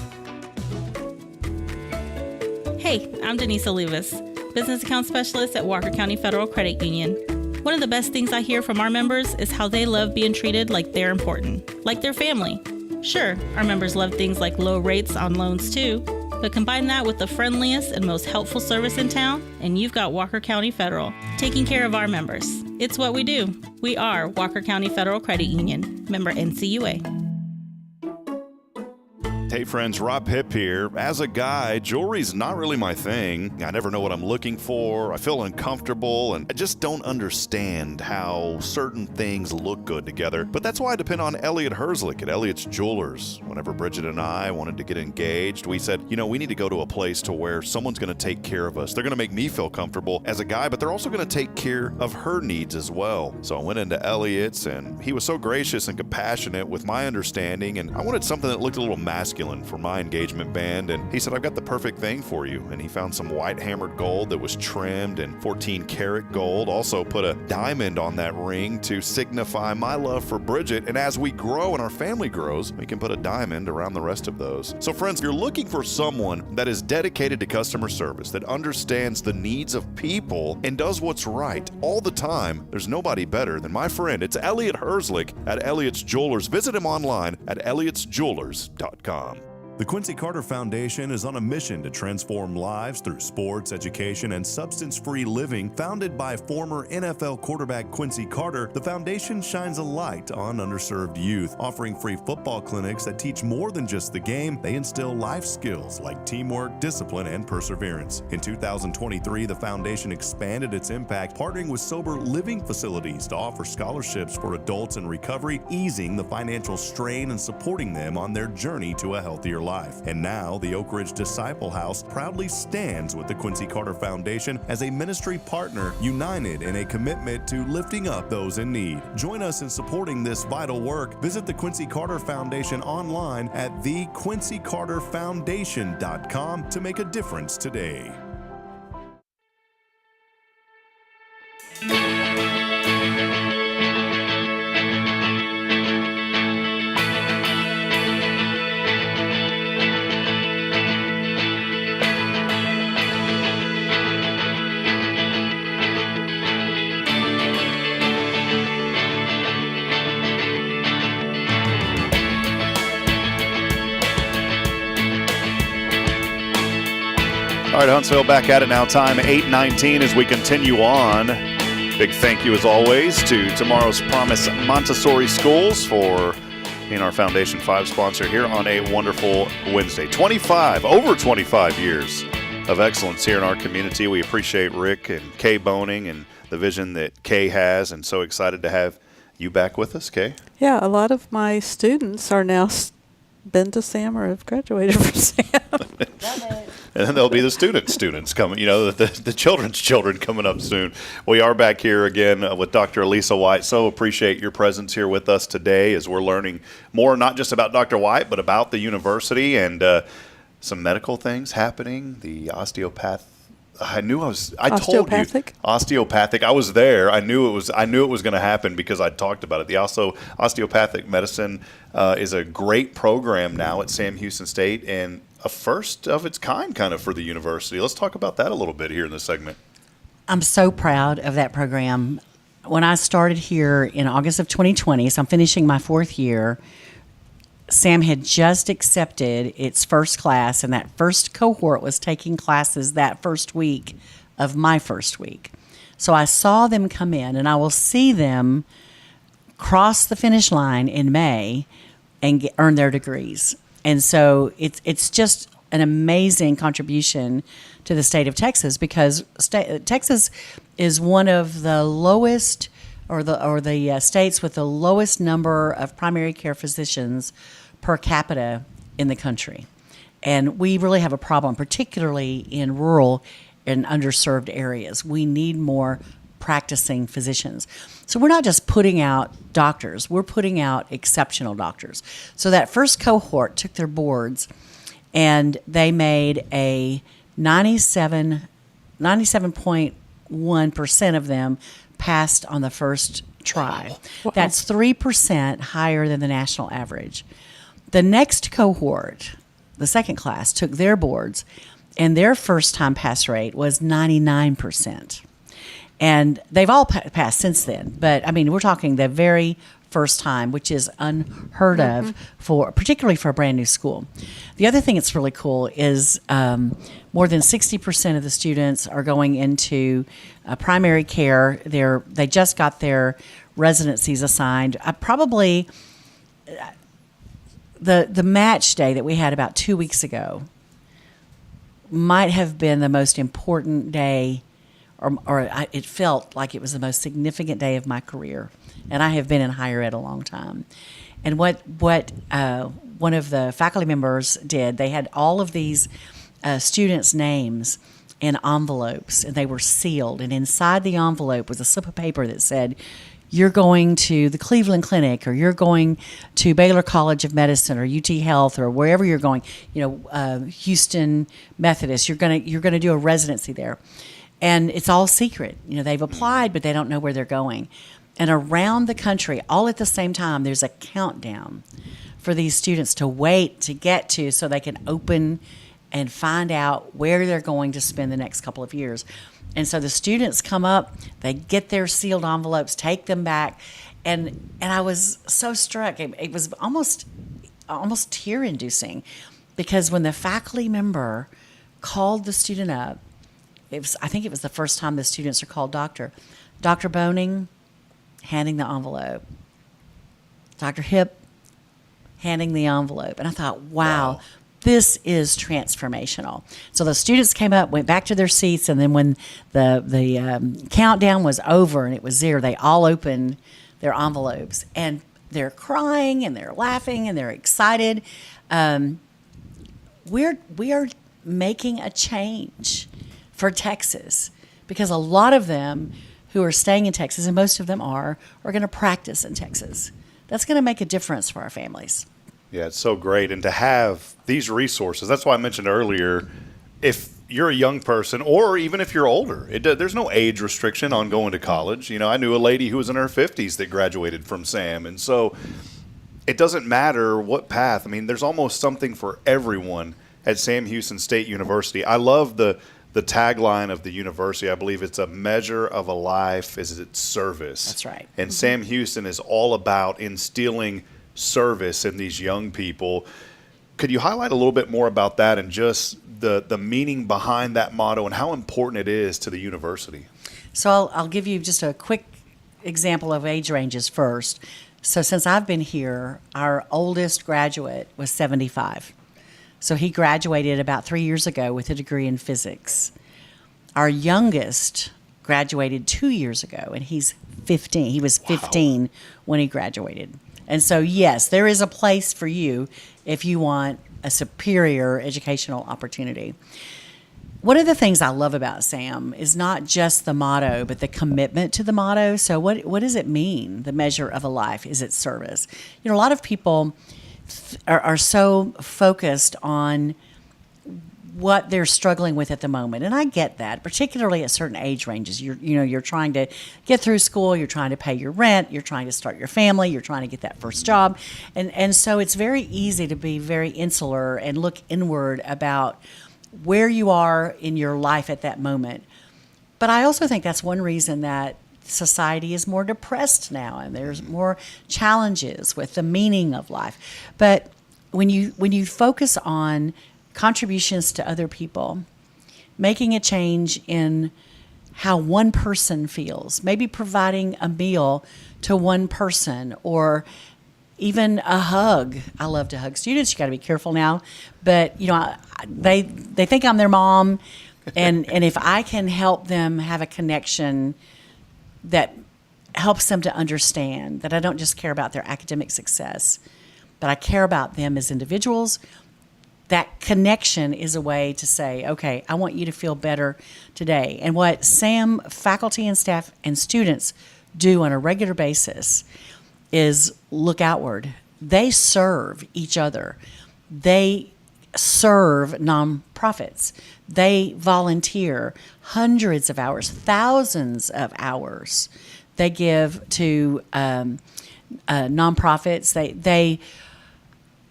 Hey, I'm Denise Olivas, Business Account Specialist at Walker County Federal Credit Union. One of the best things I hear from our members is how they love being treated like they're important, like their family. Sure, our members love things like low rates on loans too, but combine that with the friendliest and most helpful service in town, and you've got Walker County Federal, taking care of our members. It's what we do. We are Walker County Federal Credit Union, member NCUA. Hey friends, Rob Hip here. As a guy, jewelry's not really my thing. I never know what I'm looking for. I feel uncomfortable, and I just don't understand how certain things look good together. But that's why I depend on Elliot Herzlich at Elliot's Jewelers. Whenever Bridget and I wanted to get engaged, we said, we need to go to a place to where someone's going to take care of us. They're going to make me feel comfortable as a guy, but they're also going to take care of her needs as well. So I went into Elliot's, and he was so gracious and compassionate with my understanding, and I wanted something that looked a little masculine for my engagement band, and he said, I've got the perfect thing for you. And he found some white hammered gold that was trimmed in 14 karat gold, also put a diamond on that ring to signify my love for Bridget, and as we grow and our family grows, we can put a diamond around the rest of those. So friends, if you're looking for someone that is dedicated to customer service, that understands the needs of people and does what's right all the time, there's nobody better than my friend. It's Elliot Herzlich at Elliot's Jewelers. Visit him online at elliotsjewelers.com. The Quincy Carter Foundation is on a mission to transform lives through sports, education, and substance-free living. Founded by former NFL quarterback Quincy Carter, the foundation shines a light on underserved youth, offering free football clinics that teach more than just the game. They instill life skills like teamwork, discipline, and perseverance. In 2023, the foundation expanded its impact, partnering with sober living facilities to offer scholarships for adults in recovery, easing the financial strain and supporting them on their journey to a healthier life. And now, the Oak Ridge Disciple House proudly stands with the Quincy Carter Foundation as a ministry partner, united in a commitment to lifting up those in need. Join us in supporting this vital work. Visit the Quincy Carter Foundation online at thequincycarterfoundation.com to make a difference today. All right, Huntsville, back at it now. Time 8:19 as we continue on. Big thank you, as always, to Tomorrow's Promise Montessori Schools for being our Foundation 5 sponsor here on a wonderful Wednesday. Over 25 years of excellence here in our community. We appreciate Rick and Kaye Boehning and the vision that Kaye has, and so excited to have you back with us, Kaye. Yeah, a lot of my students are now been to Sam or have graduated from Sam. And then there'll be the students coming, the children's children coming up soon. We are back here again with Dr. Alisa White. So appreciate your presence here with us today as we're learning more, not just about Dr. White, but about the university and some medical things happening. The osteopathic. I told you osteopathic. I was there. I knew it was going to happen because I talked about it. The osteopathic medicine is a great program now at Sam Houston State and a first of its kind kind of for the university. Let's talk about that a little bit here in this segment. I'm so proud of that program. When I started here in August of 2020, so I'm finishing my 4th year, Sam had just accepted its first class, and that first cohort was taking classes that first week of my first week. So I saw them come in, and I will see them cross the finish line in May and earn their degrees. And so it's just an amazing contribution to the state of Texas because Texas is one of the lowest or the states with the lowest number of primary care physicians per capita in the country. And we really have a problem, particularly in rural and underserved areas. We need more practicing physicians. So we're not just putting out doctors, we're putting out exceptional doctors. So that first cohort took their boards and they made a 97.1% of them passed on the first try. Wow. That's 3% higher than the national average. The next cohort, the second class, took their boards and their first time pass rate was 99%. And they've all passed since then. But, I mean, we're talking the very first time, which is unheard of, particularly for a brand new school. The other thing that's really cool is more than 60% of the students are going into primary care. They just got their residencies assigned. The match day that we had about 2 weeks ago might have been the most important day, it felt like it was the most significant day of my career. And I have been in higher ed a long time. And what one of the faculty members did, they had all of these students' names in envelopes, and they were sealed. And inside the envelope was a slip of paper that said, you're going to the Cleveland Clinic, or you're going to Baylor College of Medicine, or UT Health, or wherever you're going. Houston Methodist. You're gonna do a residency there, and it's all secret. They've applied, but they don't know where they're going. And around the country, all at the same time, there's a countdown for these students to wait to get to, so they can open and find out where they're going to spend the next couple of years. And so the students come up, they get their sealed envelopes, take them back, and I was so struck. It was almost tear-inducing, because when the faculty member called the student up, I think it was the first time the students are called Dr. Boehning, handing the envelope. Dr. Hip, handing the envelope. And I thought, wow. This is transformational. So the students came up, went back to their seats, and then when the countdown was over and it was 0, they all opened their envelopes. And they're crying, and they're laughing, and they're excited. We are making a change for Texas, because a lot of them who are staying in Texas, and most of them are going to practice in Texas. That's going to make a difference for our families. Yeah, it's so great. And to have these resources, that's why I mentioned earlier, if you're a young person, or even if you're older, there's no age restriction on going to college. I knew a lady who was in her 50s that graduated from Sam. And so it doesn't matter what path. I mean, there's almost something for everyone at Sam Houston State University. I love the tagline of the university. I believe it's a measure of a life is its service. That's right. And Sam Houston is all about instilling service in these young people. Could you highlight a little bit more about that and just the meaning behind that motto and how important it is to the university? So I'll give you just a quick example of age ranges first. So since I've been here, our oldest graduate was 75. So he graduated about 3 years ago with a degree in physics. Our youngest graduated 2 years ago, and he's 15. He was 15 when he graduated. And so, yes, there is a place for you if you want a superior educational opportunity. One of the things I love about SAM is not just the motto, but the commitment to the motto. So what does it mean, the measure of a life? Is it service? A lot of people are so focused on what they're struggling with at the moment. And I get that, particularly at certain age ranges. You're trying to get through school, you're trying to pay your rent, you're trying to start your family, you're trying to get that first job. And so it's very easy to be very insular and look inward about where you are in your life at that moment. But I also think that's one reason that society is more depressed now, and there's more challenges with the meaning of life. But when you focus on contributions to other people, making a change in how one person feels, maybe providing a meal to one person, or even a hug. I love to hug students. You got to be careful now, but they think I'm their mom, and if I can help them have a connection that helps them to understand that I don't just care about their academic success, but I care about them as individuals. That connection is a way to say, okay, I want you to feel better today. And what SAM faculty and staff and students do on a regular basis is look outward. They serve each other. They serve nonprofits. They volunteer hundreds of hours, thousands of hours. They give to nonprofits. They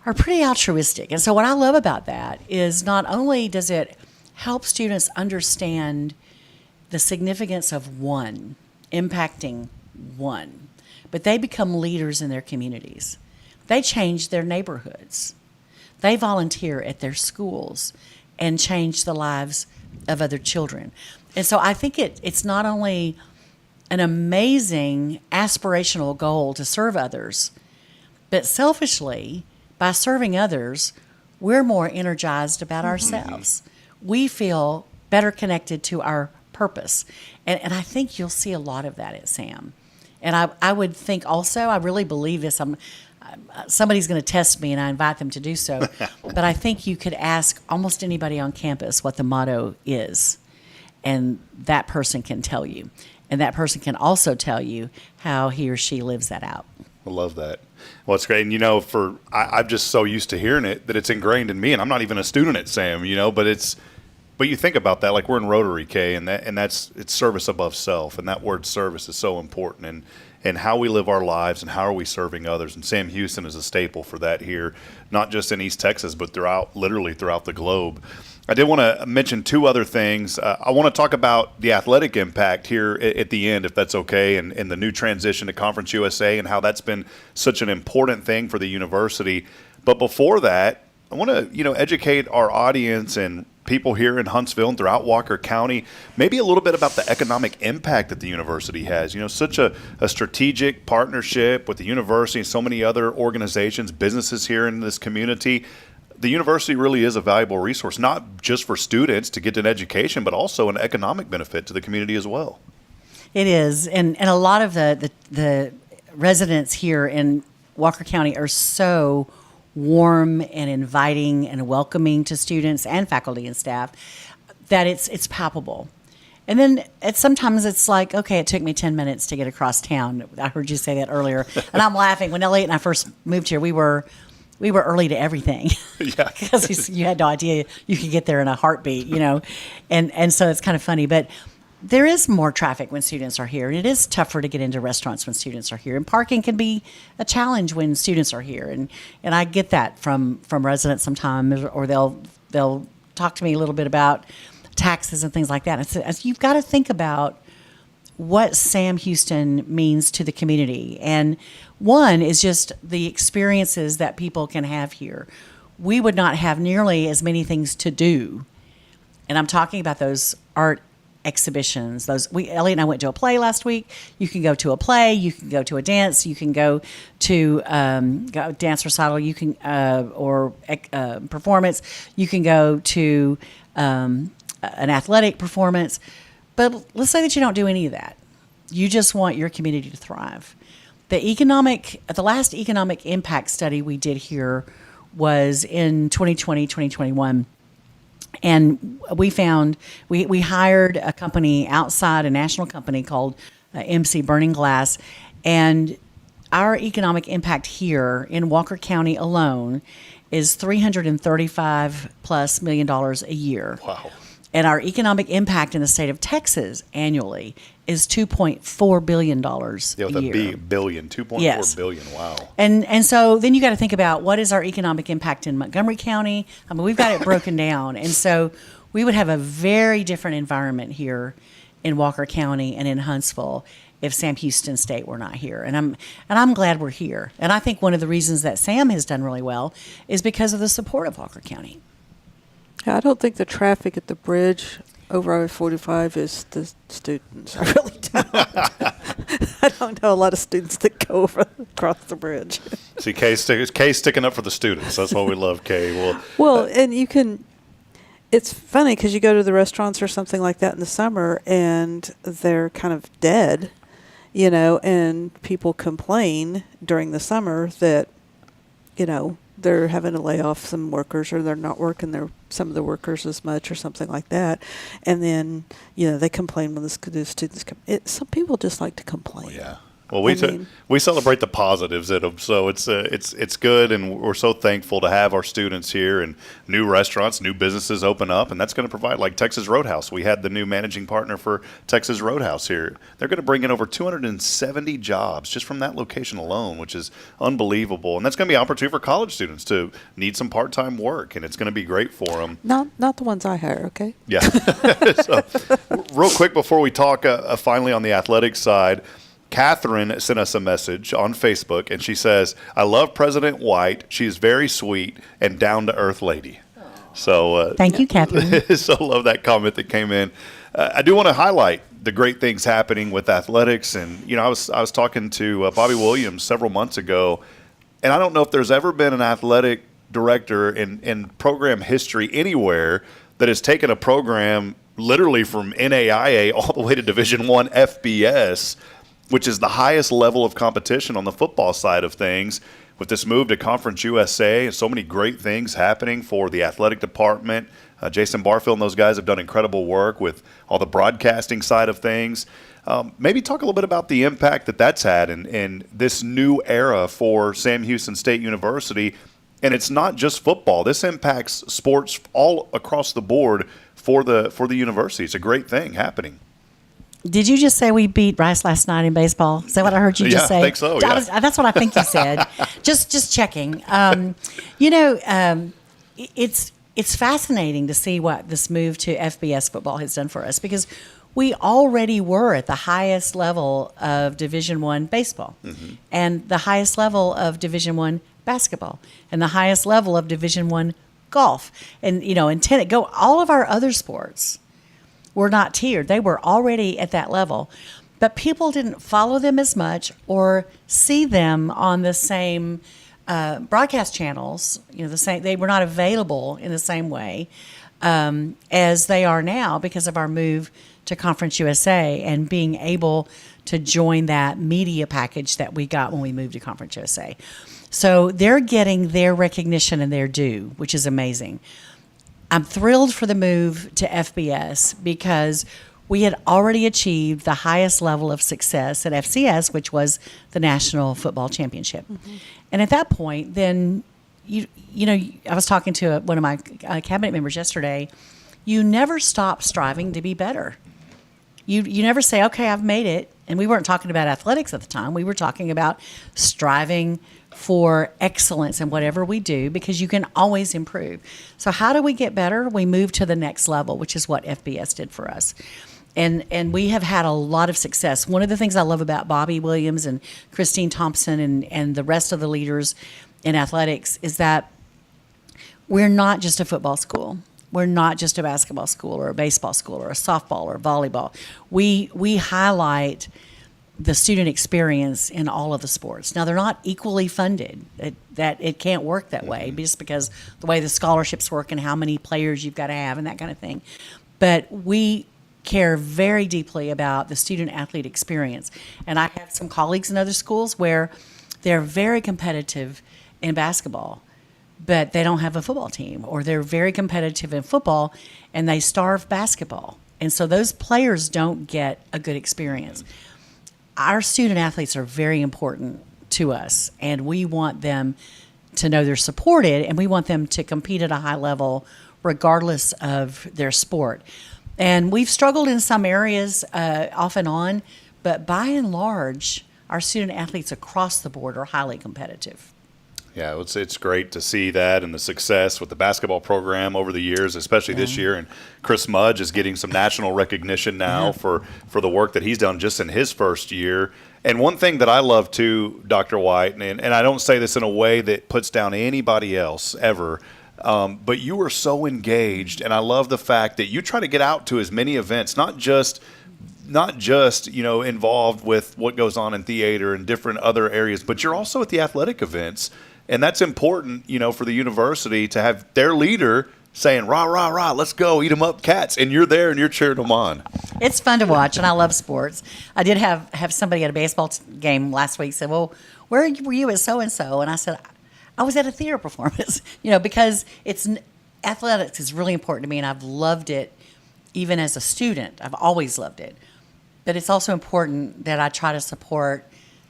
are pretty altruistic. And so what I love about that is not only does it help students understand the significance of one, impacting one, but they become leaders in their communities. They change their neighborhoods. They volunteer at their schools and change the lives of other children. And so I think it's not only an amazing aspirational goal to serve others, but selfishly, by serving others, we're more energized about ourselves. We feel better connected to our purpose. And I think you'll see a lot of that at SAM. And I would think also, I really believe this, somebody's going to test me and I invite them to do so, but I think you could ask almost anybody on campus what the motto is, and that person can tell you. And that person can also tell you how he or she lives that out. I love that. Well, it's great. And, I'm just so used to hearing it that it's ingrained in me, and I'm not even a student at SAM, but you think about that, like we're in Rotary, Kaye, and it's service above self, and that word service is so important, and how we live our lives and how are we serving others. And Sam Houston is a staple for that here, not just in East Texas, but literally throughout the globe. I did want to mention two other things. I want to talk about the athletic impact here at the end, if that's okay, and the new transition to Conference USA and how that's been such an important thing for the university. But before that, I want to educate our audience and people here in Huntsville and throughout Walker County, maybe a little bit about the economic impact that the university has. Such a strategic partnership with the university and so many other organizations, businesses here in this community. The university really is a valuable resource, not just for students to get an education, but also an economic benefit to the community as well. It is. And a lot of the residents here in Walker County are so warm and inviting and welcoming to students and faculty and staff that it's palpable. And then sometimes it's like, okay, it took me 10 minutes to get across town. I heard you say that earlier. And I'm laughing. When Elliot and I first moved here, we were early to everything. Yeah. Because you had no idea you could get there in a heartbeat, And so it's kind of funny. But there is more traffic when students are here, and it is tougher to get into restaurants when students are here. And parking can be a challenge when students are here. And I get that from residents sometimes, or they'll talk to me a little bit about taxes and things like that. And so you've got to think about what Sam Houston means to the community. And one is just the experiences that people can have here. We would not have nearly as many things to do. And I'm talking about those art exhibitions. Elliot and I went to a play last week. You can go to a play, you can go to a dance, you can go to a dance recital, you can or performance, you can go to an athletic performance. But let's say that you don't do any of that. You just want your community to thrive. The last economic impact study we did here was in 2020, 2021. And we found, we hired a company outside, a national company called MC Burning Glass. And our economic impact here in Walker County alone is $335+ million a year. Wow. And our economic impact in the state of Texas annually is $2.4 billion a year. Billion, 2.4 Yes. billion. Wow. And so then you got to think about what is our economic impact in Montgomery County. I mean, we've got it broken down. And so we would have a very different environment here in Walker County and in Huntsville if Sam Houston State were not here. And I'm glad we're here. And I think one of the reasons that Sam has done really well is because of the support of Walker County. I don't think the traffic at the bridge over I-45 is the students. I really don't. I don't know a lot of students that go across the bridge. See, Kaye sticking up for the students. That's why we love Kaye. Well, and you can. It's funny because you go to the restaurants or something like that in the summer, and they're kind of dead, and people complain during the summer that, they're having to lay off some workers, or they're not working some of the workers as much, or something like that. And then, they complain when the students come. Some people just like to complain. Well, yeah. Well, we celebrate the positives in them, so it's good, and we're so thankful to have our students here, and new restaurants, new businesses open up, and that's going to provide, like Texas Roadhouse. We had the new managing partner for Texas Roadhouse here. They're going to bring in over 270 jobs just from that location alone, which is unbelievable, and that's going to be an opportunity for college students to need some part-time work, and it's going to be great for them. Not the ones I hire, okay? Yeah. So, real quick before we talk finally on the athletics side, Catherine sent us a message on Facebook, and she says, I love President White. She is very sweet and down-to-earth lady. So thank you, Catherine. So love that comment that came in. I do want to highlight the great things happening with athletics. And, I was talking to Bobby Williams several months ago, and I don't know if there's ever been an athletic director in program history anywhere that has taken a program literally from NAIA all the way to Division I FBS, which is the highest level of competition on the football side of things, with this move to Conference USA. So many great things happening for the athletic department. Jason Barfield and those guys have done incredible work with all the broadcasting side of things. Maybe talk a little bit about the impact that's had in this new era for Sam Houston State University. And it's not just football. This impacts sports all across the board for the university. It's a great thing happening. Did you just say we beat Rice last night in baseball? Is that what I heard you just say? Yeah, I think so, yeah. That's what I think you said. just checking. It's fascinating to see what this move to FBS football has done for us, because we already were at the highest level of Division I baseball, and the highest level of Division I basketball, and the highest level of Division I golf, and tennis. All of our other sports were not tiered. They were already at that level, but people didn't follow them as much or see them on the same broadcast channels. They were not available in the same way as they are now because of our move to Conference USA and being able to join that media package that we got when we moved to Conference USA. So they're getting their recognition and their due, which is amazing. I'm thrilled for the move to FBS because we had already achieved the highest level of success at FCS, which was the National Football Championship. And at that point, then, I was talking to one of my cabinet members yesterday. You never stop striving to be better. You never say, okay, I've made it. And we weren't talking about athletics at the time. We were talking about striving for excellence in whatever we do, because you can always improve. So how do we get better? We move to the next level, which is what FBS did for us. And we have had a lot of success. One of the things I love about Bobby Williams and Christine Thompson and the rest of the leaders in athletics is that we're not just a football school. We're not just a basketball school or a baseball school or a softball or volleyball. We highlight the student experience in all of the sports. Now, they're not equally funded. It can't work that way just because the way the scholarships work and how many players you've got to have and that kind of thing. But we care very deeply about the student-athlete experience. And I have some colleagues in other schools where they're very competitive in basketball, but they don't have a football team, or they're very competitive in football and they starve basketball. And so those players don't get a good experience. Our student athletes are very important to us, and we want them to know they're supported, and we want them to compete at a high level regardless of their sport. And we've struggled in some areas off and on, but by and large, our student athletes across the board are highly competitive. Yeah, it's great to see that and the success with the basketball program over the years, especially this year. And Chris Mudge is getting some national recognition now for the work that he's done just in his first year. And one thing that I love too, Dr. White, and I don't say this in a way that puts down anybody else ever, but you are so engaged, and I love the fact that you try to get out to as many events, not just involved with what goes on in theater and different other areas, but you're also at the athletic events. And that's important, for the university to have their leader saying, rah, rah, rah, let's go, eat them up, cats. And you're there and you're cheering them on. It's fun to watch, and I love sports. I did have somebody at a baseball game last week said, well, where were you at so-and-so? And I said, I was at a theater performance, because athletics is really important to me, and I've loved it even as a student. I've always loved it. But it's also important that I try to support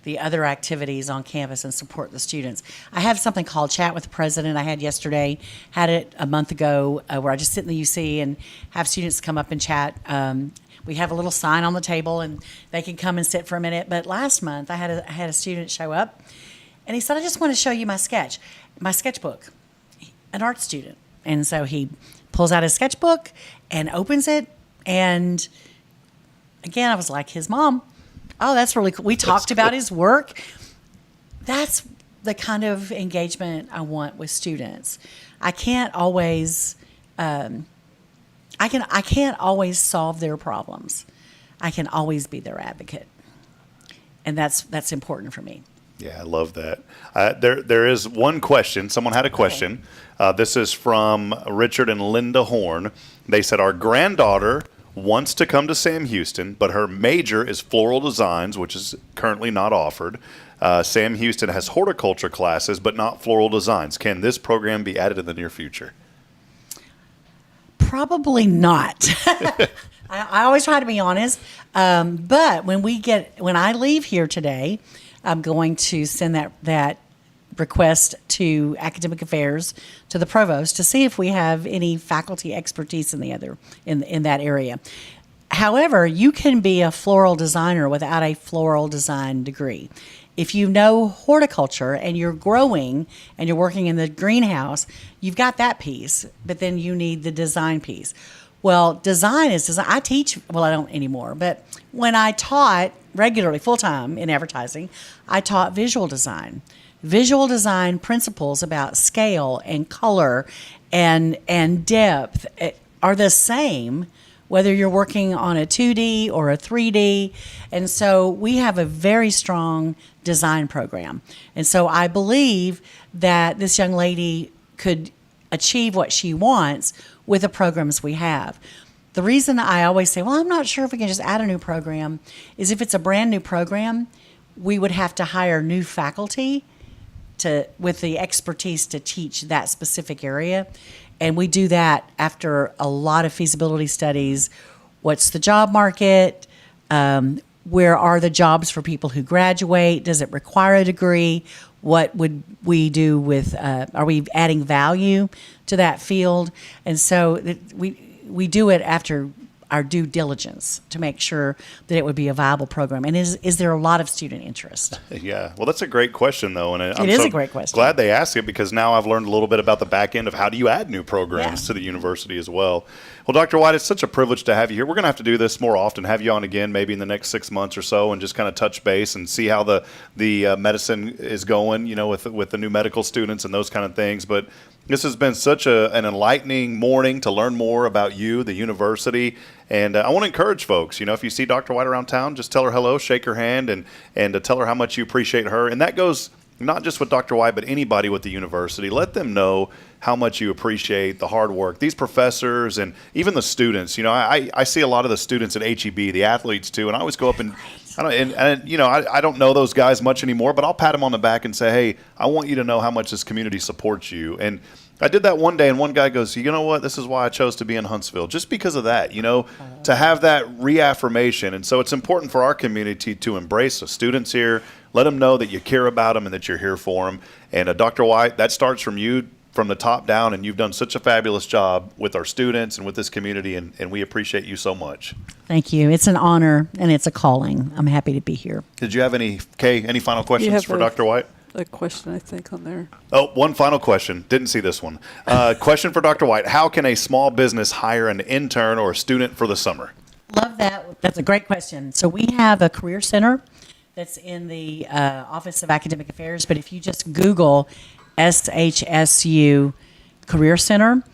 the other activities on campus and support the students. I have something called Chat with the President. I had yesterday, had it a month ago, where I just sit in the UC and have students come up and chat. We have a little sign on the table, and they can come and sit for a minute. But last month, I had a student show up, and he said, I just want to show you my sketchbook, an art student. And so he pulls out his sketchbook and opens it, and again, I was like, his mom, oh, that's really cool. We talked about his work. That's the kind of engagement I want with students. I can't always, I can't always solve their problems. I can always be their advocate, and that's important for me. Yeah, I love that. There is one question. Someone had a question. This is from Richard and Linda Horn. They said, our granddaughter wants to come to Sam Houston, but her major is floral designs, which is currently not offered. Sam Houston has horticulture classes, but not floral designs. Can this program be added in the near future? Probably not. I always try to be honest. But when I leave here today, I'm going to send that request to academic affairs, to the provost, to see if we have any faculty expertise in that area. However, you can be a floral designer without a floral design degree. If you know horticulture and you're growing and you're working in the greenhouse, you've got that piece, but then you need the design piece. Well, design is design. I teach, well, I don't anymore, but when I taught regularly, full-time in advertising, I taught visual design. Visual design principles about scale and color and depth are the same whether you're working on a 2D or a 3D. And so we have a very strong design program. And so I believe that this young lady could achieve what she wants with the programs we have. The reason I always say, well, I'm not sure if we can just add a new program, is if it's a brand new program, we would have to hire new faculty with the expertise to teach that specific area. And we do that after a lot of feasibility studies. What's the job market? Where are the jobs for people who graduate? Does it require a degree? What would we do with, are we adding value to that field? And so we do it after our due diligence to make sure that it would be a viable program. And is there a lot of student interest? Yeah. Well, that's a great question, though. And it is a great question. Glad they asked it, because now I've learned a little bit about the back end of how do you add new programs to the university as well. Well, Dr. White, it's such a privilege to have you here. We're going to have to do this more often, have you on again maybe in the next 6 months or so, and just kind of touch base and see how the medicine is going, with the new medical students and those kind of things. But this has been such an enlightening morning to learn more about you, the university. And I want to encourage folks, if you see Dr. White around town, just tell her hello, shake her hand, and tell her how much you appreciate her. And that goes not just with Dr. White, but anybody with the university. Let them know how much you appreciate the hard work. These professors and even the students, I see a lot of the students at HEB, the athletes too, and I always go up and I don't know those guys much anymore, but I'll pat them on the back and say, hey, I want you to know how much this community supports you. And I did that one day, and one guy goes, you know what, this is why I chose to be in Huntsville, just because of that, to have that reaffirmation. And so it's important for our community to embrace the students here, let them know that you care about them and that you're here for them. And Dr. White, that starts from you, from the top down, and you've done such a fabulous job with our students and with this community, and we appreciate you so much. Thank you. It's an honor, and it's a calling. I'm happy to be here. Did you have any final questions for Dr. White? A question, I think, on there. Oh, one final question. Didn't see this one. Question for Dr. White. How can a small business hire an intern or a student for the summer? Love that. That's a great question. So we have a career center that's in the Office of Academic Affairs, but if you just Google SHSU Career Center,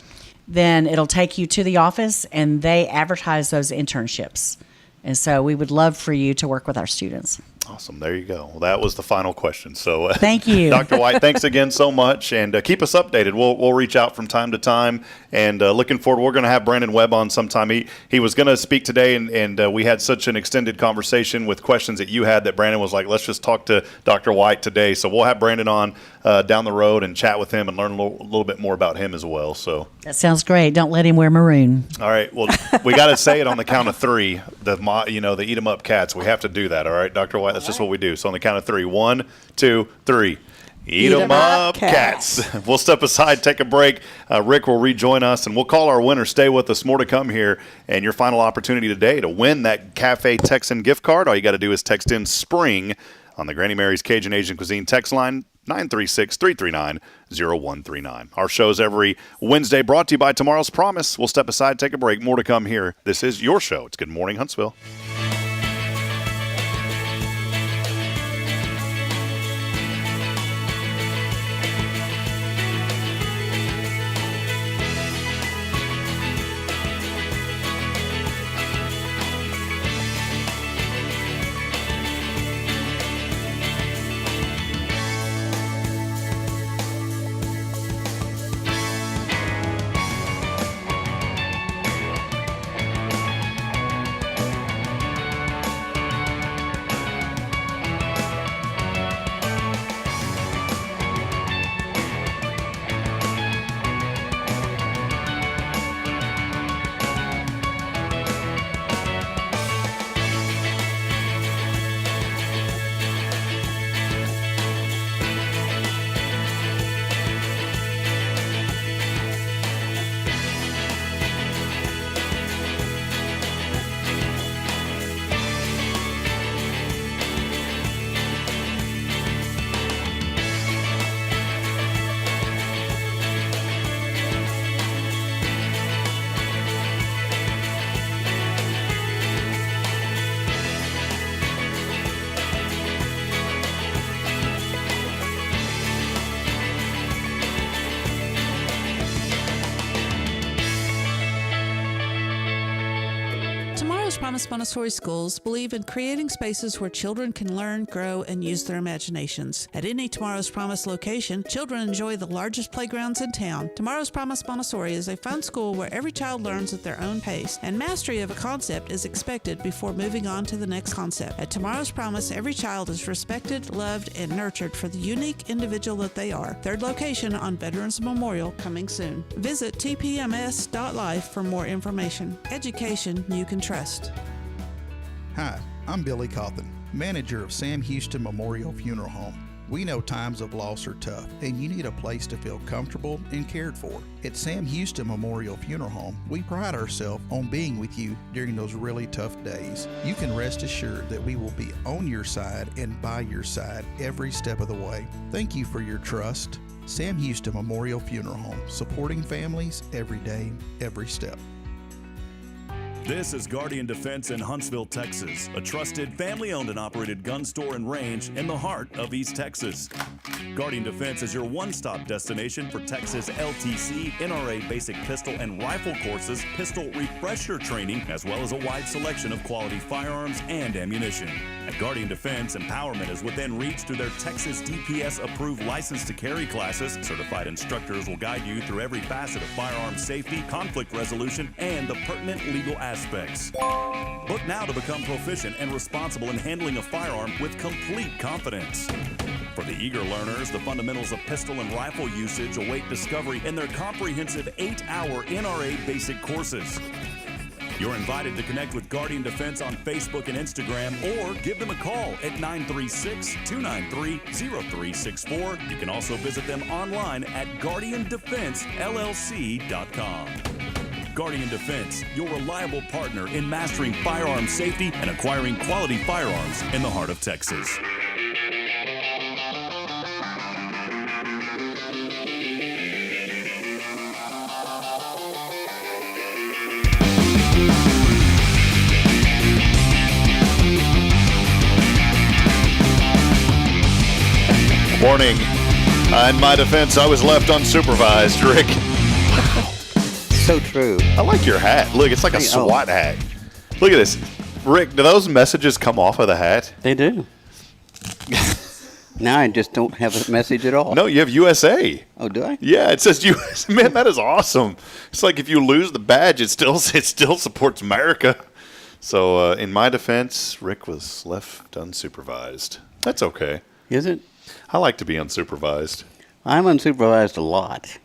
then it'll take you to the office, and they advertise those internships. And so we would love for you to work with our students. Awesome. There you go. Well, that was the final question. So thank you. Dr. White, thanks again so much, and keep us updated. We'll reach out from time to time, and looking forward. We're going to have Brandon Webb on sometime. He was going to speak today, and we had such an extended conversation with questions that you had that Brandon was like, let's just talk to Dr. White today. So we'll have Brandon on down the road and chat with him and learn a little bit more about him as well. So that sounds great. Don't let him wear maroon. All right. Well, we got to say it on the count of three. The eat 'em up cats. We have to do that. All right, Dr. White. That's just what we do. So on the count of three. 1, 2, 3. Eat 'em up, cats. We'll step aside, take a break. Rick will rejoin us, and we'll call our winner. Stay with us. More to come here. And your final opportunity today to win that Cafe Texan gift card. All you got to do is text in SPRING on the Granny Mary's Cajun Asian Cuisine text line, 936-339-0139. Our show's every Wednesday, brought to you by Tomorrow's Promise. We'll step aside, take a break. More to come here. This is your show. It's Good Morning Huntsville. Promise Montessori schools believe in creating spaces where children can learn, grow, and use their imaginations. At any Tomorrow's Promise location, children enjoy the largest playgrounds in town. Tomorrow's Promise Montessori is a fun school where every child learns at their own pace, and mastery of a concept is expected before moving on to the next concept. At Tomorrow's Promise, every child is respected, loved, and nurtured for the unique individual that they are. Third location on Veterans Memorial, coming soon. Visit tpms.life for more information. Education you can trust. Hi, I'm Billy Cawthon, manager of Sam Houston Memorial Funeral Home. We know times of loss are tough, and you need a place to feel comfortable and cared for. At Sam Houston Memorial Funeral Home, we pride ourselves on being with you during those really tough days. You can rest assured that we will be on your side and by your side every step of the way. Thank you for your trust. Sam Houston Memorial Funeral Home, supporting families every day, every step. This is Guardian Defense in Huntsville, Texas, a trusted family-owned and operated gun store and range in the heart of East Texas. Guardian Defense is your one-stop destination for Texas LTC, NRA basic pistol and rifle courses, pistol refresher training, as well as a wide selection of quality firearms and ammunition. At Guardian Defense, empowerment is within reach through their Texas DPS-approved license to carry classes. Certified instructors will guide you through every facet of firearm safety, conflict resolution, and the pertinent legal aspects. Book now to become proficient and responsible in handling a firearm with complete confidence. For the eager learners, the fundamentals of pistol and rifle usage await discovery in their comprehensive 8-hour NRA basic courses. You're invited to connect with Guardian Defense on Facebook and Instagram, or give them a call at 936-293-0364. You can also visit them online at guardiandefensellc.com. Guardian Defense, your reliable partner in mastering firearm safety and acquiring quality firearms in the heart of Texas. Warning, in my defense, I was left unsupervised, Rick. So true. I like your hat. Look, it's like a SWAT hat. Look at this. Rick, do those messages come off of the hat? They do. Now I just don't have a message at all. No, you have USA. Oh, do I? Yeah, it says USA. Man, that is awesome. It's like if you lose the badge, it still supports America. So in my defense, Rick was left unsupervised. That's okay. Is it? I like to be unsupervised. I'm unsupervised a lot.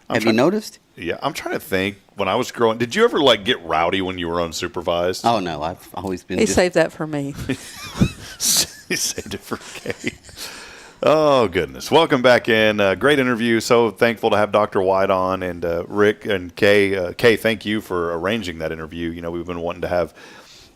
Have you noticed? Yeah, I'm trying to think. When I was growing, did you ever get rowdy when you were unsupervised? Oh no, I've always been. He saved that for me. He saved it for Kaye. Oh goodness! Welcome back in. Great interview. So thankful to have Dr. White on, and Rick and Kaye. Kaye, thank you for arranging that interview. You know, we've been wanting to have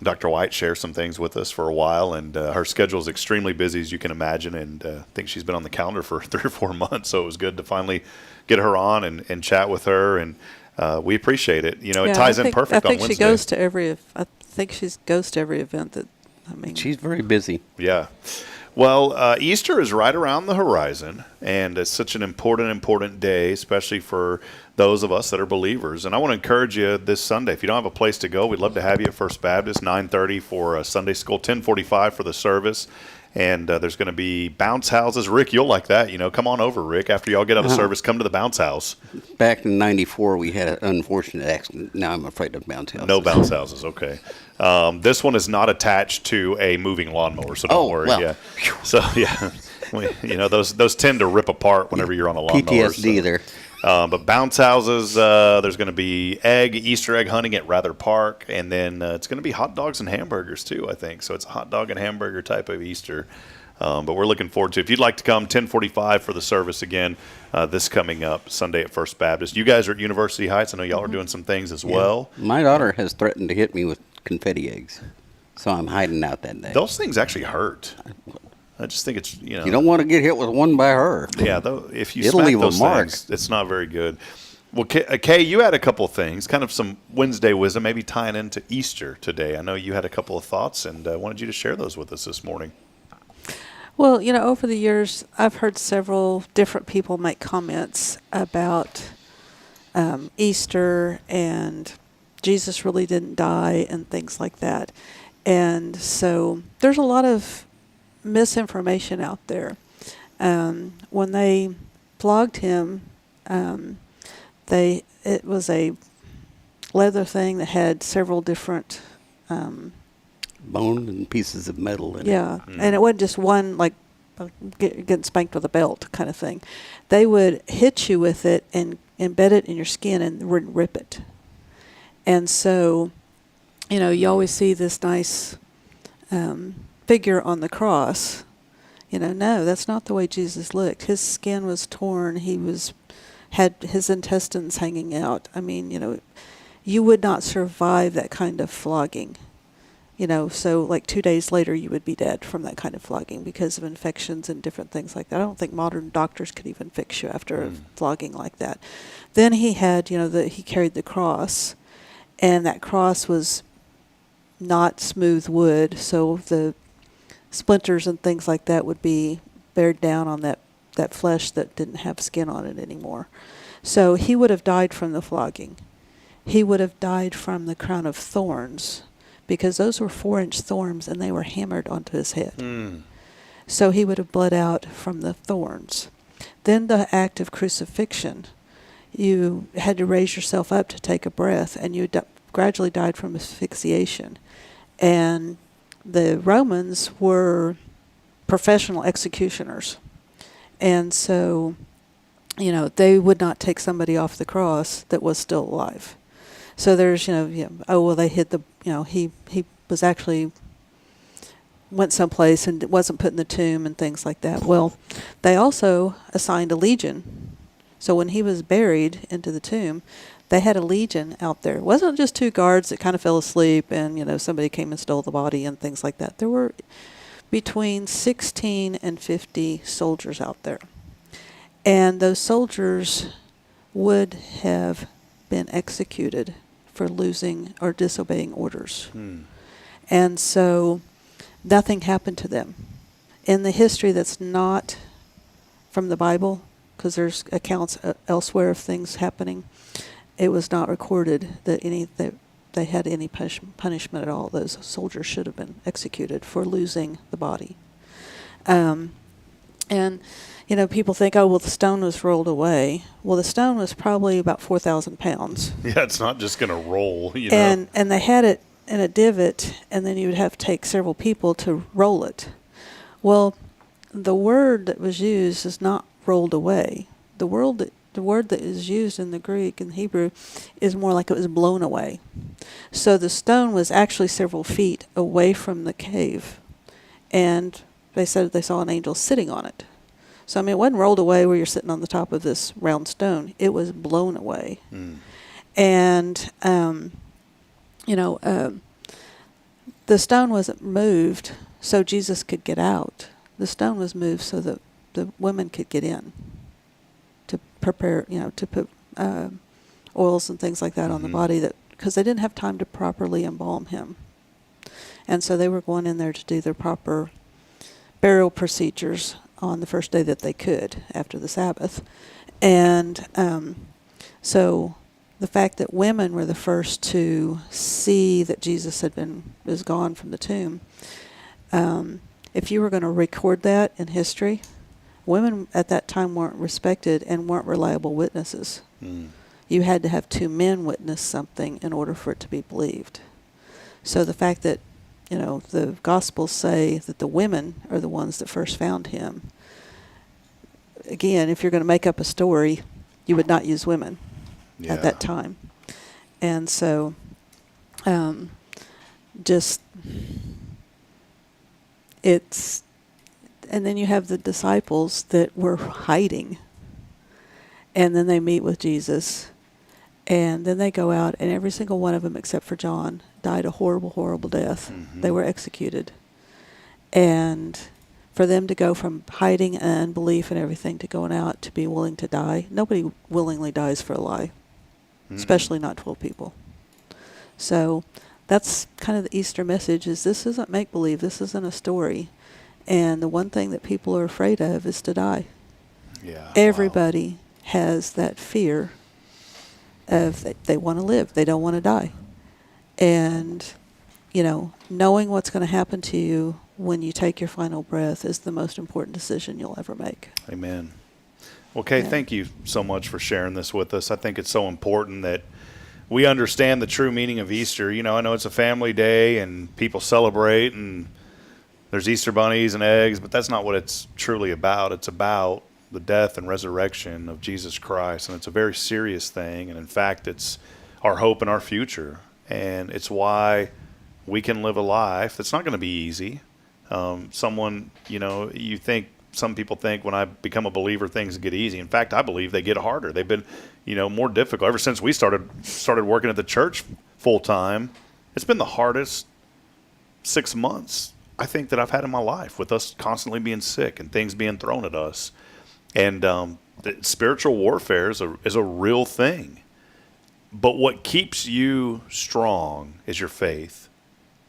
Dr. White share some things with us for a while, and her schedule is extremely busy, as you can imagine, and I think she's been on the calendar for 3 or 4 months, so it was good to finally get her on and chat with her, and we appreciate it. You know, it ties in perfect on Wednesday. I think she goes to every event that, She's very busy. Yeah. Well, Easter is right around the horizon, and it's such an important day, especially for those of us that are believers. And I want to encourage you this Sunday, if you don't have a place to go, we'd love to have you at First Baptist, 9:30 for Sunday school, 10:45 for the service. And there's going to be bounce houses. Rick, you'll like that. You know, come on over, Rick. After y'all get out of service, come to the bounce house. Back in '94, we had an unfortunate accident. Now I'm afraid of bounce houses. No bounce houses, okay. This one is not attached to a moving lawnmower, so don't worry. Well. Yeah. So, yeah, you know, those tend to rip apart whenever you're on a lawnmower. PTSD there. But bounce houses, there's going to be Easter egg hunting at Rather Park, and then it's going to be hot dogs and hamburgers too, I think. So it's a hot dog and hamburger type of Easter. But we're looking forward to it. If you'd like to come, 10:45 for the service again, this coming up Sunday at First Baptist. You guys are at University Heights. I know y'all are doing some things as well. My daughter has threatened to hit me with confetti eggs, so I'm hiding out that day. Those things actually hurt. I just think it's, you know. You don't want to get hit with one by her. Yeah, though, if you It'll smack leave those a mark. things, it's not very good. Well, Kaye, you had a couple of things, kind of some Wednesday wisdom, maybe tying into Easter today. I know you had a couple of thoughts, and I wanted you to share those with us this morning. Well, you know, over the years, I've heard several different people make comments about Easter and Jesus really didn't die and things like that. And so there's a lot of misinformation out there. When they flogged him, it was a leather thing that had several different bone and pieces of metal in it. Yeah, and it wasn't just one, like getting spanked with a belt kind of thing. They would hit you with it and embed it in your skin and would rip it. And so, you know, you always see this nice figure on the cross. You know, no, that's not the way Jesus looked. His skin was torn. He had his intestines hanging out. I mean, you know, you would not survive that kind of flogging. You know, so like 2 days later you would be dead from that kind of flogging because of infections and different things like that. I don't think modern doctors could even fix you after a flogging like that. Then he had, you know, he carried the cross, and that cross was not smooth wood, so the splinters and things like that would be bared down on that that flesh that didn't have skin on it anymore. So he would have died from the flogging. He would have died from the crown of thorns, because those were 4-inch thorns and they were hammered onto his head. So he would have bled out from the thorns. Then the act of crucifixion, you had to raise yourself up to take a breath, and you gradually died from asphyxiation. And the Romans were professional executioners. And so, they would not take somebody off the cross that was still alive. So there's, they hid he was actually went someplace and wasn't put in the tomb and things like that. Well, they also assigned a legion. So when he was buried into the tomb, they had a legion out there. It wasn't just 2 guards that kind of fell asleep and, somebody came and stole the body and things like that. There were between 16 and 50 soldiers out there. And those soldiers would have been executed for losing or disobeying orders. And so nothing happened to them. In the history that's not from the Bible, because there's accounts elsewhere of things happening, it was not recorded that they had any punishment at all. Those soldiers should have been executed for losing the body. And, people think, the stone was rolled away. Well, the stone was probably about 4,000 pounds. Yeah, it's not just going to roll, And they had it in a divot, and then you would have to take several people to roll it. Well, the word that was used is not rolled away. The word that is used in the Greek and Hebrew is more like it was blown away. So the stone was actually several feet away from the cave, and they said they saw an angel sitting on it. So, it wasn't rolled away where you're sitting on the top of this round stone. It was blown away. And, the stone wasn't moved so Jesus could get out. The stone was moved so that the women could get in to prepare, to put oils and things like that on the body, because they didn't have time to properly embalm him. And so they were going in there to do their proper burial procedures on the first day that they could after the Sabbath. And so the fact that women were the first to see that Jesus was gone from the tomb, if you were going to record that in history, women at that time weren't respected and weren't reliable witnesses. You had to have 2 men witness something in order for it to be believed. So the fact that, the Gospels say that the women are the ones that first found him, again, if you're going to make up a story, you would not use women at that time. And so and then you have the disciples that were hiding, and then they meet with Jesus, and then they go out, and every single one of them except for John died a horrible, horrible death. They were executed. And for them to go from hiding and unbelief and everything to going out to be willing to die, nobody willingly dies for a lie, especially not 12 people. So that's kind of the Easter message, is this isn't make-believe, this isn't a story. And the one thing that people are afraid of is to die. Everybody has that fear of they want to live, they don't want to die. And, knowing what's going to happen to you when you take your final breath is the most important decision you'll ever make. Amen. Well, Kaye, thank you so much for sharing this with us. I think it's so important that we understand the true meaning of Easter. I know it's a family day and people celebrate and there's Easter bunnies and eggs, but that's not what it's truly about. It's about the death and resurrection of Jesus Christ, and it's a very serious thing. And in fact, it's our hope and our future, and it's why we can live a life that's not going to be easy. Some people think when I become a believer, things get easy. In fact, I believe they get harder. They've been, more difficult. Ever since we started working at the church full time, it's been the hardest 6 months I think that I've had in my life, with us constantly being sick and things being thrown at us. And spiritual warfare is a real thing. But what keeps you strong is your faith.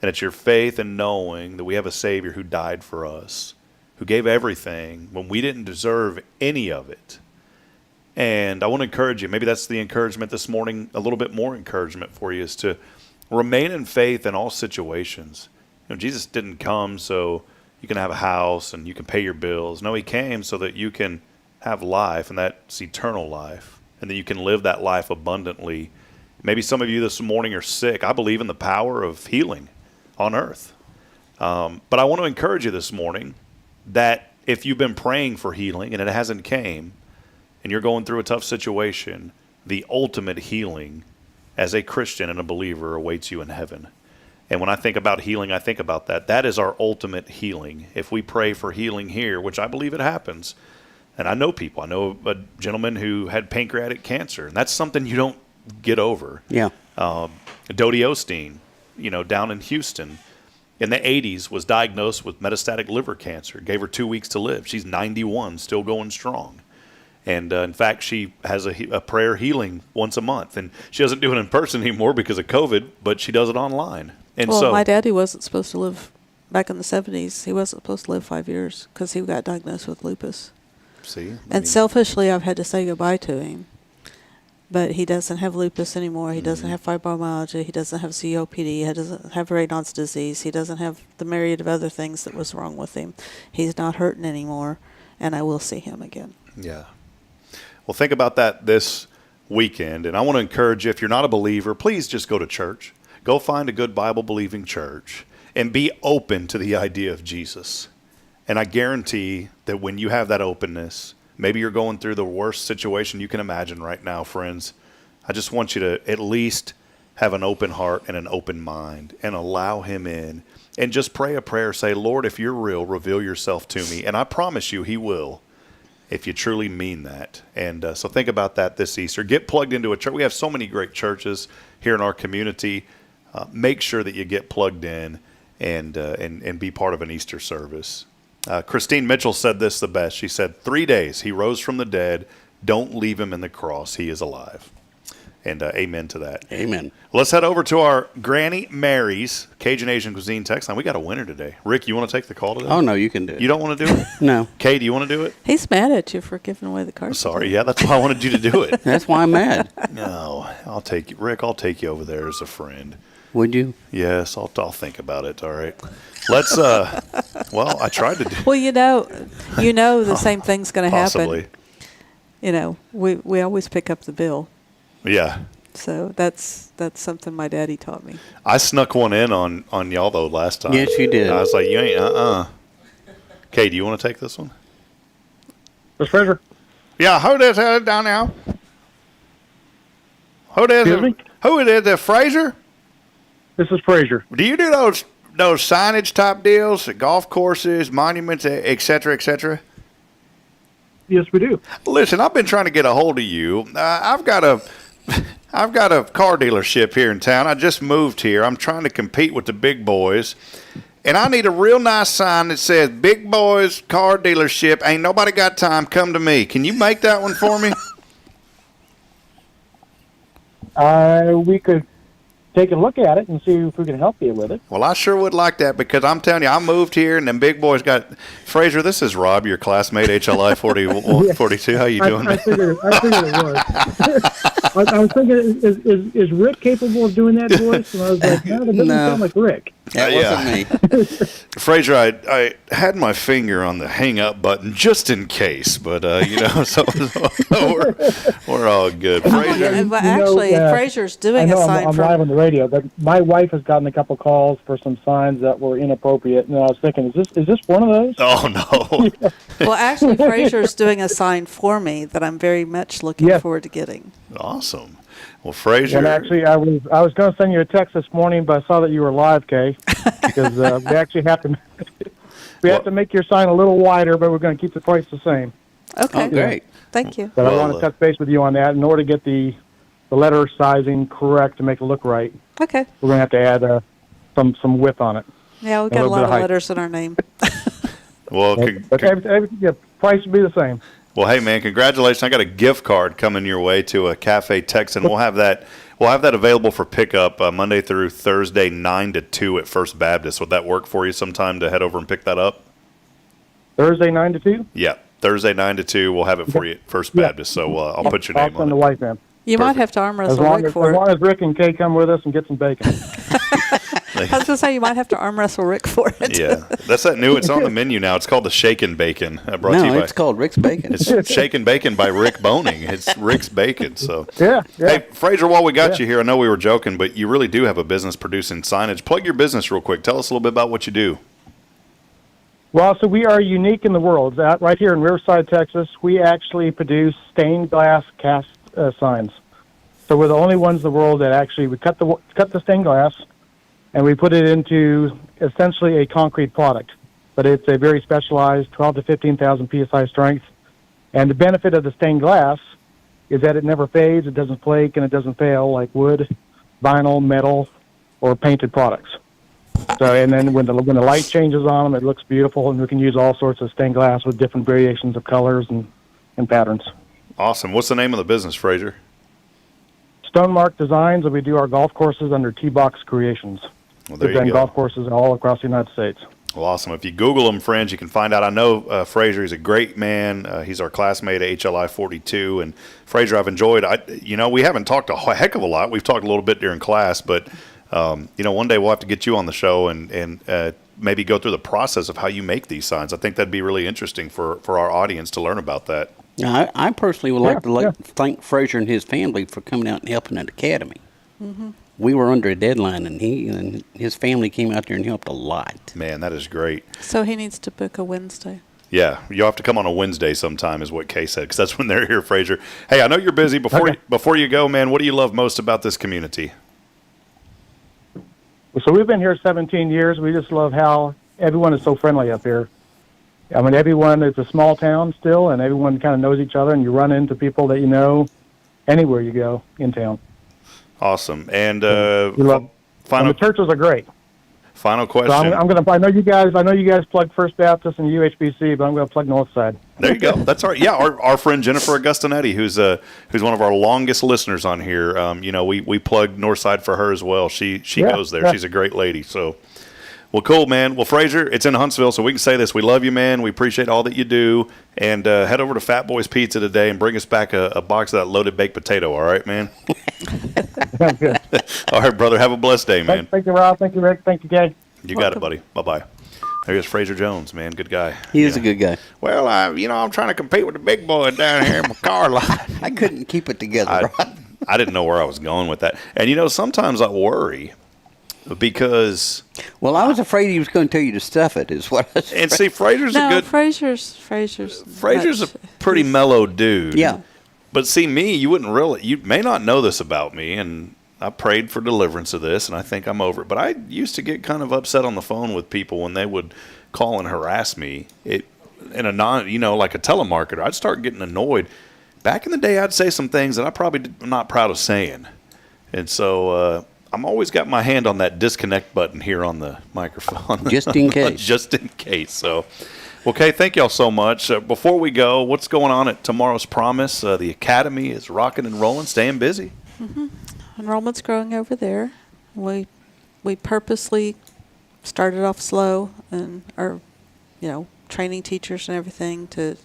And it's your faith in knowing that we have a Savior who died for us. who gave everything when we didn't deserve any of it. And I want to encourage you, maybe that's the encouragement this morning, a little bit more encouragement for you, is to remain in faith in all situations. Jesus didn't come so you can have a house and you can pay your bills. No, he came so that you can have life, and that's eternal life, and that you can live that life abundantly. Maybe some of you this morning are sick. I believe in the power of healing on earth. But I want to encourage you this morning that if you've been praying for healing and it hasn't came, and you're going through a tough situation, the ultimate healing as a Christian and a believer awaits you in heaven. And when I think about healing, I think about that. That is our ultimate healing. If we pray for healing here, which I believe it happens, and I know people. I know a gentleman who had pancreatic cancer, and that's something you don't get over. Yeah. Dodie Osteen, down in Houston, in the 80s, was diagnosed with metastatic liver cancer. Gave her 2 weeks to live. She's 91, still going strong. And in fact, she has a prayer healing once a month. And she doesn't do it in person anymore because of COVID, but she does it online. And well, my daddy wasn't supposed to live, back in the 70s, he wasn't supposed to live 5 years because he got diagnosed with lupus. See? And selfishly, I've had to say goodbye to him. But he doesn't have lupus anymore. He doesn't have fibromyalgia. He doesn't have COPD. He doesn't have Raynaud's disease. He doesn't have the myriad of other things that was wrong with him. He's not hurting anymore, and I will see him again. Yeah. Well, think about that this weekend. And I want to encourage you, if you're not a believer, please just go to church. Go find a good Bible-believing church and be open to the idea of Jesus. And I guarantee that when you have that openness, maybe you're going through the worst situation you can imagine right now, friends. I just want you to at least have an open heart and an open mind and allow him in. And just pray a prayer. Say, Lord, if you're real, reveal yourself to me. And I promise you he will, if you truly mean that. And so think about that this Easter. Get plugged into a church. We have so many great churches here in our community. Make sure that you get plugged in and be part of an Easter service. Christine Mitchell said this the best. She said, 3 days, he rose from the dead. Don't leave him in the cross. He is alive. And amen to that. Amen. Let's head over to our Granny Mary's Cajun Asian Cuisine text line. We got a winner today. Rick, you want to take the call today? Oh, no, you can do it. You don't want to do it? No. Kaye, do you want to do it? He's mad at you for giving away the card. Sorry. Yeah, that's why I wanted you to do it. That's why I'm mad. No, I'll take you. Rick, I'll take you over there as a friend. Would you? Yes, I'll think about it. All right. Let's, well, I tried to do. Well, the same thing's going to happen. Possibly. We always pick up the bill. Yeah. So that's something my daddy taught me. I snuck one in on y'all, though, last time. Yes, you did. I was like, you ain't, Kaye, do you want to take this one? Mr. Fraser? Yeah, who is it down now? Who is it, Fraser? This is Fraser. Do you do those signage type deals at golf courses, monuments, et cetera, et cetera? Yes, we do. Listen, I've been trying to get a hold of you. I've got a car dealership here in town. I just moved here. I'm trying to compete with the big boys. And I need a real nice sign that says, Big Boys Car Dealership. Ain't nobody got time. Come to me. Can you make that one for me? We could take a look at it and see if we can help you with it. Well, I sure would like that because I'm telling you, I moved here and them big boys got... Fraser, this is Rob, your classmate, HLI 42. How you doing? I figured it was. I was thinking, is Rick capable of doing that voice? And I was like, no, that doesn't sound like Rick. That wasn't me. Fraser, I had my finger on the hang up button just in case, but so we're all good. Fraser, but actually, Fraser's doing a sign. I'm live on the radio, but my wife has gotten a couple calls for some signs that were inappropriate, and I was thinking, is this one of those? Oh no. Well, actually, Fraser's doing a sign for me that I'm very much looking forward to getting. Awesome. Well, Fraser. And actually, I was going to send you a text this morning, but I saw that you were live, Kaye, because we actually have to make your sign a little wider, but we're going to keep the price the same. Okay. Oh, great. Thank you. But I want to touch base with you on that in order to get the letter sizing correct to make it look right. Okay. We're going to have to add some width on it. Yeah, we've got a lot of letters in our name. Well, but price will be the same. Well, hey man, congratulations! I got a gift card coming your way to a Cafe Texan. We'll have that available for pickup Monday through Thursday, 9 to 2 at First Baptist. Would that work for you sometime to head over and pick that up? Thursday 9 to 2? Yeah, Thursday 9 to 2. We'll have it for you at First Baptist, so I'll put your name I'll on send the it. wife in. You might have to arm As wrestle long Rick for as it. long as Rick and Kay come with us and get some bacon. I was going to say, you might have to arm wrestle Rick for it. Yeah, that's that new. It's on the menu now. It's called the Shaken Bacon. Brought to you by, it's called Rick's Bacon. It's Shaken Bacon by Rick Boehning. It's Rick's Bacon. So Yeah. Hey, Fraser, while we got you here, I know we were joking, but you really do have a business producing signage. Plug your business real quick. Tell us a little bit about what you do. Well, so we are unique in the world. Right here in Riverside, Texas, we actually produce stained glass cast signs. So we're the only ones in the world that actually we cut the stained glass, and we put it into essentially a concrete product. But it's a very specialized 12 to 15,000 psi strength. And the benefit of the stained glass is that it never fades, it doesn't flake, and it doesn't fail like wood, vinyl, metal, or painted products. So, and then when the light changes on them, it looks beautiful, and we can use all sorts of stained glass with different variations of colors and patterns. Awesome. What's the name of the business, Fraser? Stonemark Designs, and we do our golf courses under T-Box Creations. Well, there We've you done go. golf courses all across the United States. Well, awesome. If you Google him, friends, you can find out. I know Fraser, he's a great man. He's our classmate at HLI 42. And Fraser, I've enjoyed, we haven't talked a heck of a lot. We've talked a little bit during class, but, one day we'll have to get you on the show and maybe go through the process of how you make these signs. I think that'd be really interesting for our audience to learn about that. I personally would like to thank Fraser and his family for coming out and helping at Academy. Mm-hmm. We were under a deadline, and he and his family came out there and helped a lot. Man, that is great. So he needs to book a Wednesday. Yeah, you'll have to come on a Wednesday sometime is what Kaye said, because that's when they're here, Fraser. Hey, I know you're busy. Before you go, man, what do you love most about this community? So we've been here 17 years. We just love how everyone is so friendly up here. I mean, everyone, it's a small town still, and everyone kind of knows each other, and you run into people that you know anywhere you go in town. Awesome. And and the churches are great. Final question. So I'm gonna. I know you guys plug First Baptist and UHBC, but I'm gonna plug Northside. There you go. That's all right. Yeah, our friend Jennifer Augustinetti, who's one of our longest listeners on here. We plug Northside for her as well. She goes there. Yeah. She's a great lady. So, well, cool, man. Well, Fraser, it's in Huntsville, so we can say this: we love you, man. We appreciate all that you do, and head over to Fat Boy's Pizza today and bring us back a box of that loaded baked potato. All right, man. Good. All right, brother. Have a blessed day, man. Thank you, Rob. Thank you, Rick. Thank you, Kaye. You got it, buddy. Bye-bye. There's Fraser Jones, man. Good guy. He is a good guy. Well, I'm trying to compete with the big boy down here in my car lot. I couldn't keep it together, Rob. I didn't know where I was going with that. And, sometimes I worry because... Well, I was afraid he was going to tell you to stuff it, is what I was And see, Fraser's a good... Fraser's a pretty mellow dude. Yeah. But see, me, you may not know this about me, and I prayed for deliverance of this, and I think I'm over it. But I used to get kind of upset on the phone with people when they would call and harass me. In a like a telemarketer, I'd start getting annoyed. Back in the day, I'd say some things that I probably am not proud of saying. And so I'm always got my hand on that disconnect button here on the microphone. Just in case. Just in case. So, okay, thank y'all so much. Before we go, what's going on at Tomorrow's Promise? The Academy is rocking and rolling, staying busy. Mm-hmm. Enrollment's growing over there. We purposely started off slow and are, training teachers and everything to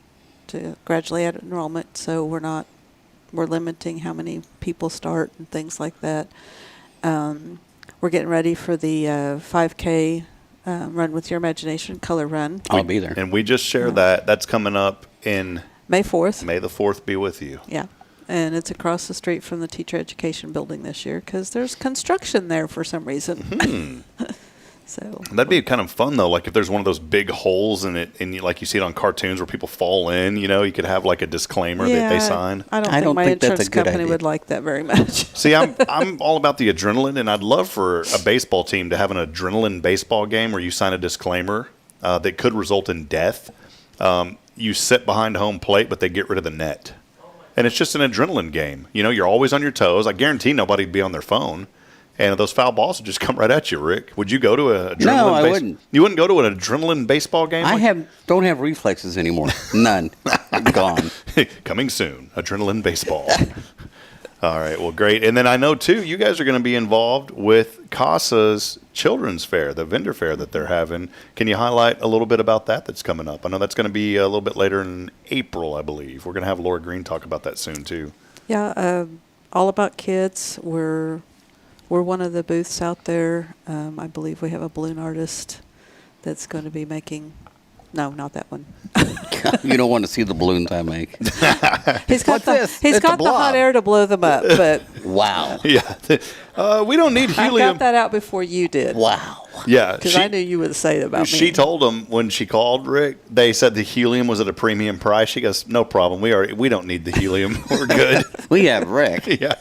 gradually add enrollment. So we're limiting how many people start and things like that. We're getting ready for the 5K Run with Your Imagination color run. I'll be there. And we just shared that. That's coming up in May 4th. May the 4th be with you. Yeah. And it's across the street from the teacher education building this year because there's construction there for some reason. Mm-hmm. So that'd be kind of fun though. Like if there's one of those big holes in it, and like you see it on cartoons where people fall in, you could have like a disclaimer that they sign. I don't think insurance company would like that very much. See, I'm all about the adrenaline, and I'd love for a baseball team to have an adrenaline baseball game where you sign a disclaimer that could result in death. You sit behind home plate, but they get rid of the net. And it's just an adrenaline game. You're always on your toes. I guarantee nobody'd be on their phone. And those foul balls would just come right at you, Rick. Would you go to an adrenaline? No, I wouldn't. You wouldn't go to an adrenaline baseball game? Don't have reflexes anymore. None. I'm gone. Coming soon, adrenaline baseball. All right, well, great. And then I know, too, you guys are going to be involved with CASA's Children's Fair, the vendor fair that they're having. Can you highlight a little bit about that that's coming up? I know that's going to be a little bit later in April, I believe. We're going to have Laura Green talk about that soon, too. Yeah, all about kids. We're one of the booths out there. I believe we have a balloon artist that's going to be making... No, not that one. You don't want to see the balloons I make. He's got the hot air to blow them up, but wow. Yeah, we don't need helium. I got that out before you did. Wow. Yeah, because I knew you would say that about me. She told them when she called Rick. They said the helium was at a premium price. She goes, "No problem. We don't need the helium. We're good. We have Rick." Yeah.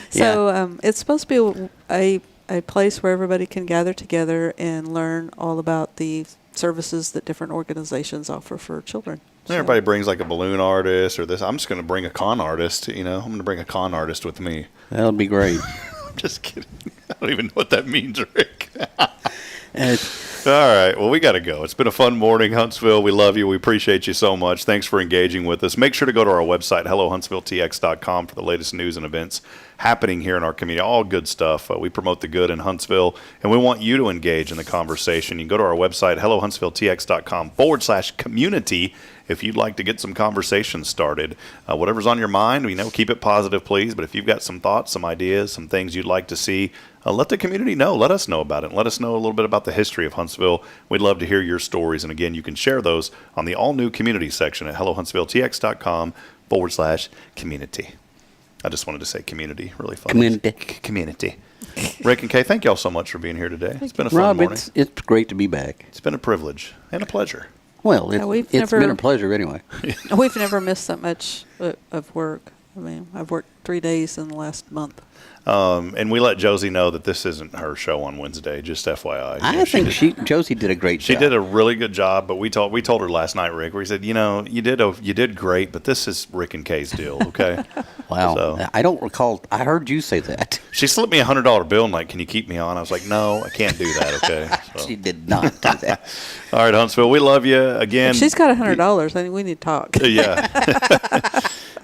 So it's supposed to be a place where everybody can gather together and learn all about the services that different organizations offer for children. Everybody brings like a balloon artist or this. I'm just going to bring a con artist. I'm going to bring a con artist with me. That'll be great. I'm just kidding. I don't even know what that means, Rick. All right. Well, we got to go. It's been a fun morning, Huntsville. We love you. We appreciate you so much. Thanks for engaging with us. Make sure to go to our website, hellohuntsvilletx.com, for the latest news and events happening here in our community. All good stuff. We promote the good in Huntsville, and we want you to engage in the conversation. You can go to our website, hellohuntsvilletx.com/community, if you'd like to get some conversations started. Whatever's on your mind, keep it positive, please. But if you've got some thoughts, some ideas, some things you'd like to see, let the community know. Let us know about it. Let us know a little bit about the history of Huntsville. We'd love to hear your stories. And again, you can share those on the all-new community section at hellohuntsvilletx.com/community. I just wanted to say community. Really fun. Community. Rick and Kaye, thank y'all so much for being here today. It's been a fun morning. It's great to be back. It's been a privilege and a pleasure. Well, it's been a pleasure anyway. We've never missed that much of work. I mean, I've worked 3 days in the last month. And we let Josie know that this isn't her show on Wednesday, just FYI. I think Josie did a great job. She did a really good job, but we told her last night, Rick, we said, you did great, but this is Rick and Kaye's deal, okay? Wow. So, I don't recall. I heard you say that. She slipped me $100 bill and like, can you keep me on? I was like, no, I can't do that, okay? So. She did not do that. All right, Huntsville, we love you again. If she's got $100. I think we need to talk. Yeah.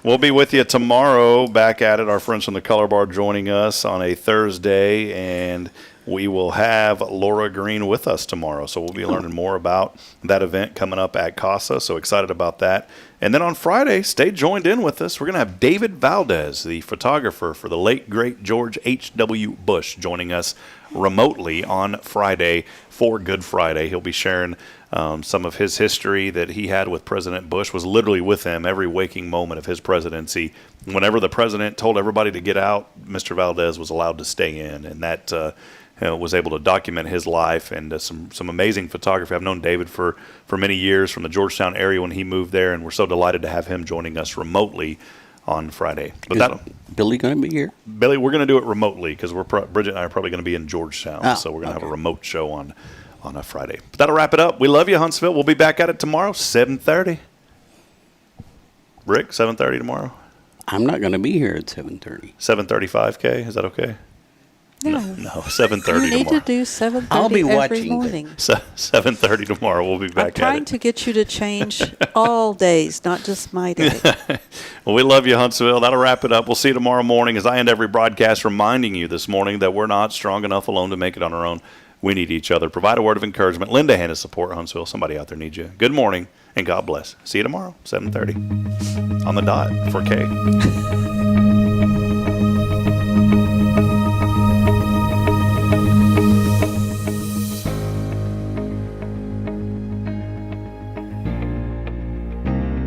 We'll be with you tomorrow, back at it. Our friends from the Color Bar joining us on a Thursday, and we will have Laura Green with us tomorrow. So we'll be learning more about that event coming up at CASA. So excited about that. And then on Friday, stay joined in with us. We're going to have David Valdez, the photographer for the late, great George H.W. Bush, joining us remotely on Friday for Good Friday. He'll be sharing some of his history that he had with President Bush. Was literally with him every waking moment of his presidency. Whenever the president told everybody to get out, Mr. Valdez was allowed to stay in, and that was able to document his life and some amazing photography. I've known David for many years from the Georgetown area when he moved there, and we're so delighted to have him joining us remotely on Friday. But is Billy going to be here? Billy, we're going to do it remotely because Bridget and I are probably going to be in Georgetown, so we're going to have a remote show on a Friday. But that'll wrap it up. We love you, Huntsville. We'll be back at it tomorrow, 7:30. Rick, 7:30 tomorrow? I'm not going to be here at 7:30. 7:35, Kaye? Is that okay? No, 7:30 tomorrow. You need to do 7:30 I'll be every watching morning. 7:30 tomorrow. We'll be back at it. I'm trying to get you to change all days, not just my day. Well, we love you, Huntsville. That'll wrap it up. We'll see you tomorrow morning as I end every broadcast reminding you this morning that we're not strong enough alone to make it on our own. We need each other. Provide a word of encouragement. Lend a hand of support, Huntsville. Somebody out there needs you. Good morning, and God bless. See you tomorrow, 7:30 on the dot for Kaye.